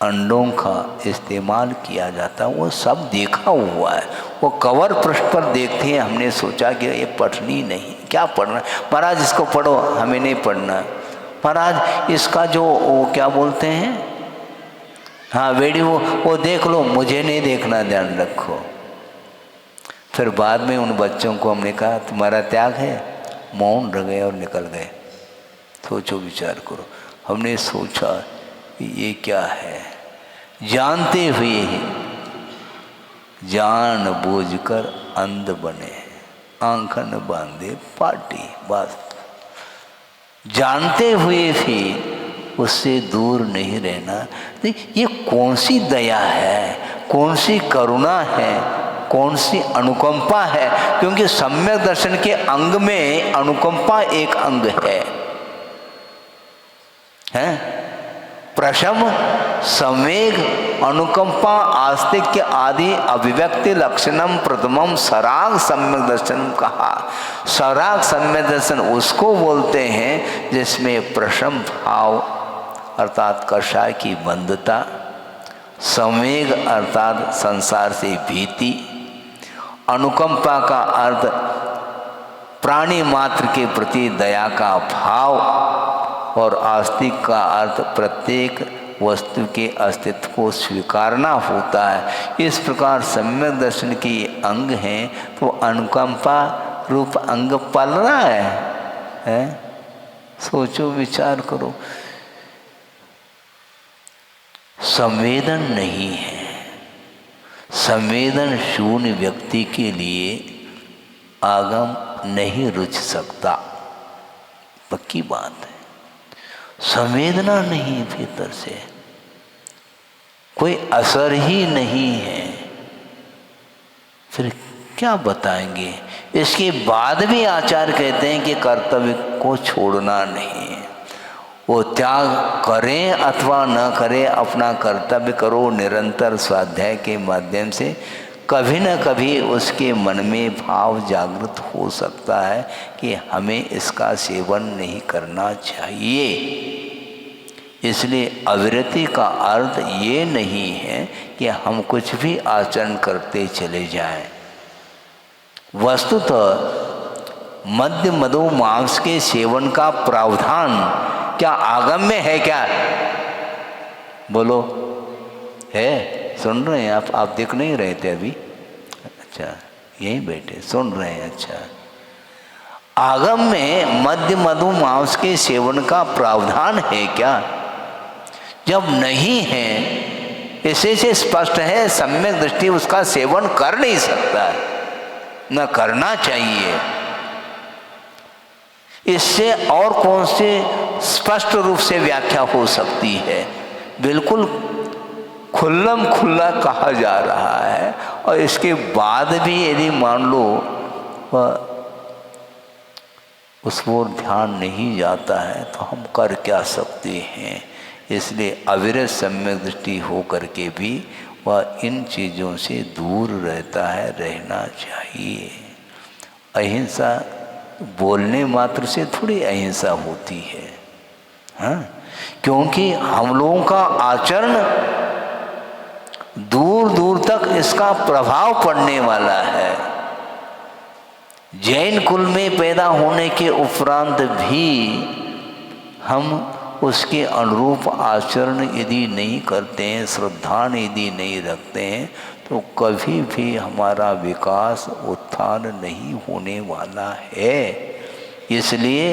अंडों का इस्तेमाल किया जाता है, वो सब देखा हुआ है। वो कवर पृष्ठ पर देखते हैं, हमने सोचा कि ये पढ़नी नहीं, क्या पढ़ना महाराज, इसको पढ़ो, हमें नहीं पढ़ना महाराज, इसका जो वो क्या बोलते हैं, हाँ वीडियो वो देख लो, मुझे नहीं देखना, ध्यान रखो। फिर बाद में उन बच्चों को हमने कहा तुम्हारा त्याग है, मौन रह गए और निकल गए। सोचो विचार करो। हमने सोचा ये क्या है, जानते हुए ही जान बूझकर अंध बने, आंखन बांधे पाटी, बस जानते हुए भी उससे दूर नहीं रहना। ये कौन सी दया है, कौन सी करुणा है, कौन सी अनुकंपा है? क्योंकि सम्यक दर्शन के अंग में अनुकंपा एक अंग है? प्रशम, संवेग, अनुकंपा, आस्तिक्य आदि अभिव्यक्ति लक्षणम प्रथमम सराग सम्यक दर्शन कहा। सराग सम्यक दर्शन उसको बोलते हैं जिसमें प्रशम भाव अर्थात कषाय की बंधता, संवेग अर्थात संसार से भीति, अनुकंपा का अर्थ प्राणी मात्र के प्रति दया का भाव, और आस्तिक का अर्थ प्रत्येक वस्तु के अस्तित्व को स्वीकारना होता है। इस प्रकार सम्यक दर्शन के अंग हैं, तो अनुकंपा रूप अंग पल रहा है? सोचो विचार करो। संवेदन नहीं है, संवेदन शून्य व्यक्ति के लिए आगम नहीं रुच सकता, पक्की बात है। संवेदना नहीं, भीतर से कोई असर ही नहीं है, फिर क्या बताएंगे? इसके बाद भी आचार्य कहते हैं कि कर्तव्य को छोड़ना नहीं है। वो त्याग करें अथवा न करें, अपना कर्तव्य करो, निरंतर स्वाध्याय के माध्यम से कभी न कभी उसके मन में भाव जागृत हो सकता है कि हमें इसका सेवन नहीं करना चाहिए। इसलिए अविरति का अर्थ ये नहीं है कि हम कुछ भी आचरण करते चले जाएं। वस्तुतः मद्य मधु मांस के सेवन का प्रावधान क्या आगम्य है क्या? बोलो, है? सुन रहे हैं आप देख नहीं रहे थे अभी? अच्छा, यहीं बैठे सुन रहे हैं। अच्छा, आगम में मद्य मधु मांस के सेवन का प्रावधान है क्या? जब नहीं है, इसे से स्पष्ट है सम्यक दृष्टि उसका सेवन कर नहीं सकता, न करना चाहिए। इससे और कौन से स्पष्ट रूप से व्याख्या हो सकती है? बिल्कुल खुल्लम खुल्ला कहा जा रहा है, और इसके बाद भी यदि मान लो उस ओर ध्यान नहीं जाता है तो हम कर क्या सकते हैं? इसलिए अविरत सम्यक दृष्टि हो करके भी वह इन चीज़ों से दूर रहता है, रहना चाहिए। अहिंसा बोलने मात्र से थोड़ी अहिंसा होती है, हाँ? क्योंकि हम लोगों का आचरण दूर दूर तक इसका प्रभाव पड़ने वाला है। जैन कुल में पैदा होने के उपरांत भी हम उसके अनुरूप आचरण यदि नहीं करते हैं, श्रद्धा यदि नहीं रखते हैं, तो कभी भी हमारा विकास उत्थान नहीं होने वाला है। इसलिए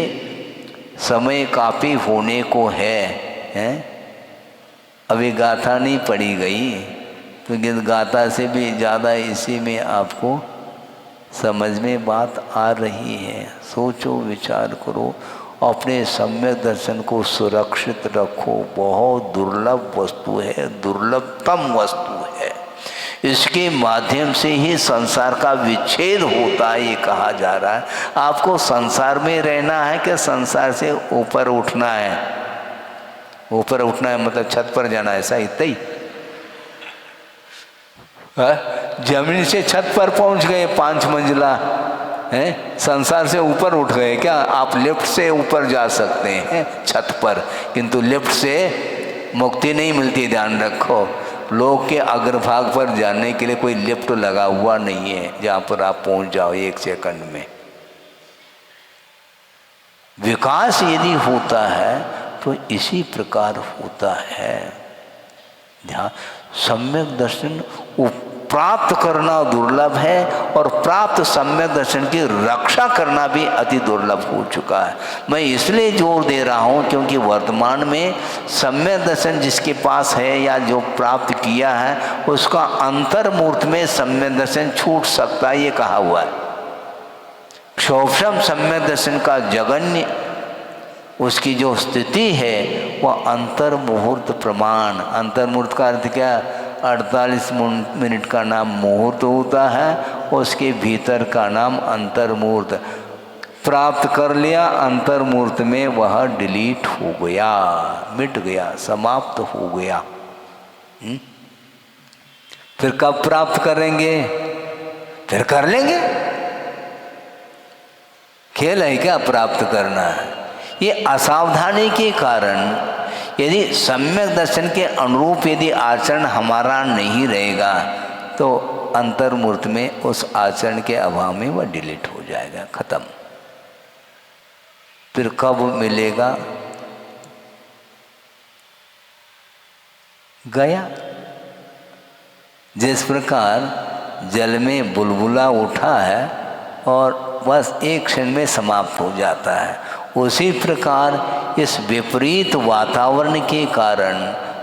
समय काफ़ी होने को है? अभी गाथा नहीं पढ़ी गई, क्योंकि गाथा से भी ज़्यादा इसी में आपको समझ में बात आ रही है। सोचो, विचार करो, अपने सम्यक दर्शन को सुरक्षित रखो। बहुत दुर्लभ वस्तु है, दुर्लभतम वस्तु है। इसके माध्यम से ही संसार का विच्छेद होता है, ये कहा जा रहा है। आपको संसार में रहना है कि संसार से ऊपर उठना है? ऊपर उठना है मतलब छत पर जाना है, ऐसा इतना ही? जमीन से छत पर पहुंच गए, 5 मंजिला है, संसार से ऊपर उठ गए क्या? आप लिफ्ट से ऊपर जा सकते हैं छत पर, किंतु लिफ्ट से मुक्ति नहीं मिलती, ध्यान रखो। लोग के अग्रभाग पर जाने के लिए कोई लिफ्ट लगा हुआ नहीं है जहाँ पर आप पहुंच जाओ 1 सेकंड में। विकास यदि होता है तो इसी प्रकार होता है। ध्यान, सम्यक दर्शन प्राप्त करना दुर्लभ है, और प्राप्त सम्यक दर्शन की रक्षा करना भी अति दुर्लभ हो चुका है। मैं इसलिए जोर दे रहा हूँ क्योंकि वर्तमान में सम्यक दर्शन जिसके पास है या जो प्राप्त किया है, उसका अंतर्मूर्त में सम्यक दर्शन छूट सकता है, ये कहा हुआ है। क्षोभम सम्यक दर्शन का जगन्य उसकी जो स्थिति है वह अंतर्मुहूर्त प्रमाण। अंतर्मुहूर्त का अर्थ क्या? 48 मिनट का नाम मुहूर्त होता है, उसके भीतर का नाम अंतर्मुहूर्त। प्राप्त कर लिया अंतर्मुहूर्त में, वह डिलीट हो गया, मिट गया, समाप्त हो गया। फिर कब प्राप्त करेंगे? फिर कर लेंगे। खेल है क्या प्राप्त करना? ये असावधानी के कारण यदि सम्यक दर्शन के अनुरूप यदि आचरण हमारा नहीं रहेगा तो अंतर्मूर्त में उस आचरण के अभाव में वह डिलीट हो जाएगा, खत्म। फिर कब मिलेगा? गया। जिस प्रकार जल में बुलबुला उठा है और बस एक क्षण में समाप्त हो जाता है, उसी प्रकार इस विपरीत वातावरण के कारण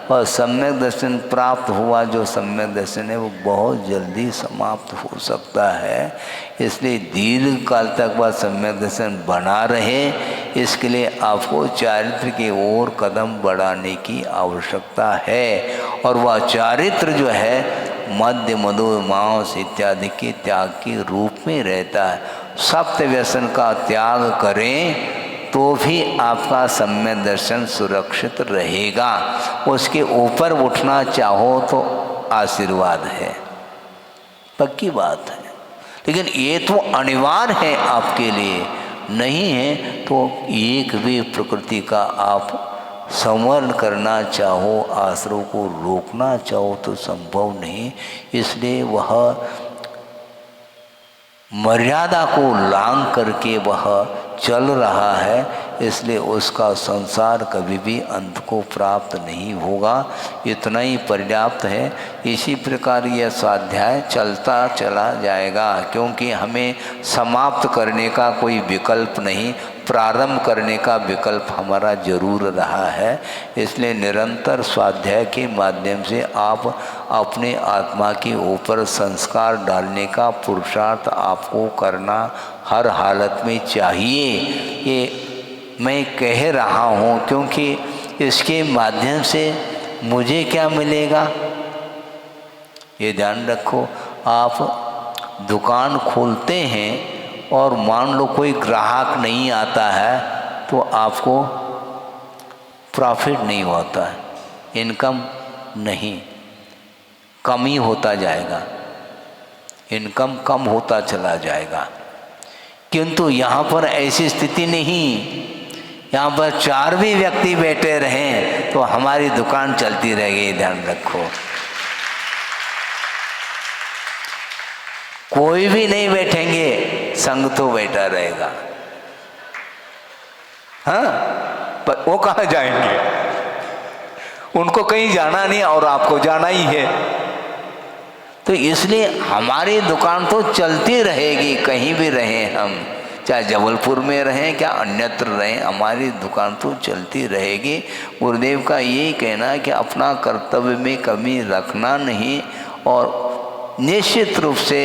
वह सम्यक दर्शन प्राप्त हुआ, जो सम्यक दर्शन है वो बहुत जल्दी समाप्त हो सकता है। इसलिए दीर्घ काल तक वह सम्यक दर्शन बना रहे, इसके लिए आपको चारित्र की ओर कदम बढ़ाने की आवश्यकता है। और वह चारित्र जो है मद्य मधु मांस इत्यादि के त्याग के रूप में रहता है। सप्त व्यसन का त्याग करें तो भी आपका सम्यक दर्शन सुरक्षित रहेगा। उसके ऊपर उठना चाहो तो आशीर्वाद है, पक्की बात है, लेकिन ये तो अनिवार्य है आपके लिए। नहीं है तो एक भी प्रकृति का आप संवरण करना चाहो, आश्रव को रोकना चाहो तो संभव नहीं। इसलिए वह मर्यादा को लांघ करके वह चल रहा है, इसलिए उसका संसार कभी भी अंत को प्राप्त नहीं होगा। इतना ही पर्याप्त है। इसी प्रकार यह स्वाध्याय चलता चला जाएगा, क्योंकि हमें समाप्त करने का कोई विकल्प नहीं, प्रारंभ करने का विकल्प हमारा जरूर रहा है। इसलिए निरंतर स्वाध्याय के माध्यम से आप अपने आत्मा के ऊपर संस्कार डालने का पुरुषार्थ आपको करना हर हालत में चाहिए। ये मैं कह रहा हूँ क्योंकि इसके माध्यम से मुझे क्या मिलेगा ये ध्यान रखो। आप दुकान खोलते हैं और मान लो कोई ग्राहक नहीं आता है तो आपको प्रॉफिट नहीं होता है, इनकम नहीं, कमी होता जाएगा, इनकम कम होता चला जाएगा। किंतु यहाँ पर ऐसी स्थिति नहीं, यहाँ पर 4 भी व्यक्ति बैठे रहें तो हमारी दुकान चलती रहेगी। ध्यान रखो, कोई भी नहीं बैठेंगे, संग तो बैठा रहेगा। हाँ, पर वो कहाँ जाएंगे? उनको कहीं जाना नहीं और आपको जाना ही है। तो इसलिए हमारी दुकान तो चलती रहेगी, कहीं भी रहें हम, चाहे जबलपुर में रहें क्या अन्यत्र रहें, हमारी दुकान तो चलती रहेगी। गुरुदेव का यही कहना है कि अपना कर्तव्य में कमी रखना नहीं और निश्चित रूप से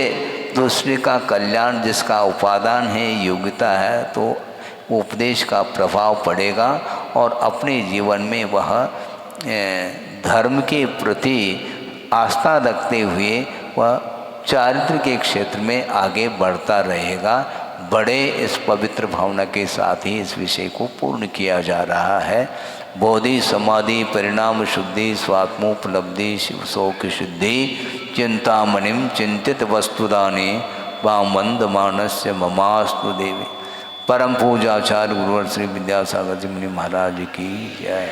दूसरे का कल्याण जिसका उपादान है, योग्यता है, तो उपदेश का प्रभाव पड़ेगा और अपने जीवन में वह धर्म के प्रति आस्था रखते हुए वह चारित्र के क्षेत्र में आगे बढ़ता रहेगा। बड़े इस पवित्र भावना के साथ ही इस विषय को पूर्ण किया जा रहा है। बोधि समाधि परिणाम शुद्धि स्वात्मोपलब्धि शिव शोक शुद्धि चिंतामणिम चिंतित वस्तुदाने वामंद मानस्य ममास्तु देवी। परम पूजाचार्य गुरुवर श्री विद्यासागर जी मुनि महाराज की जय।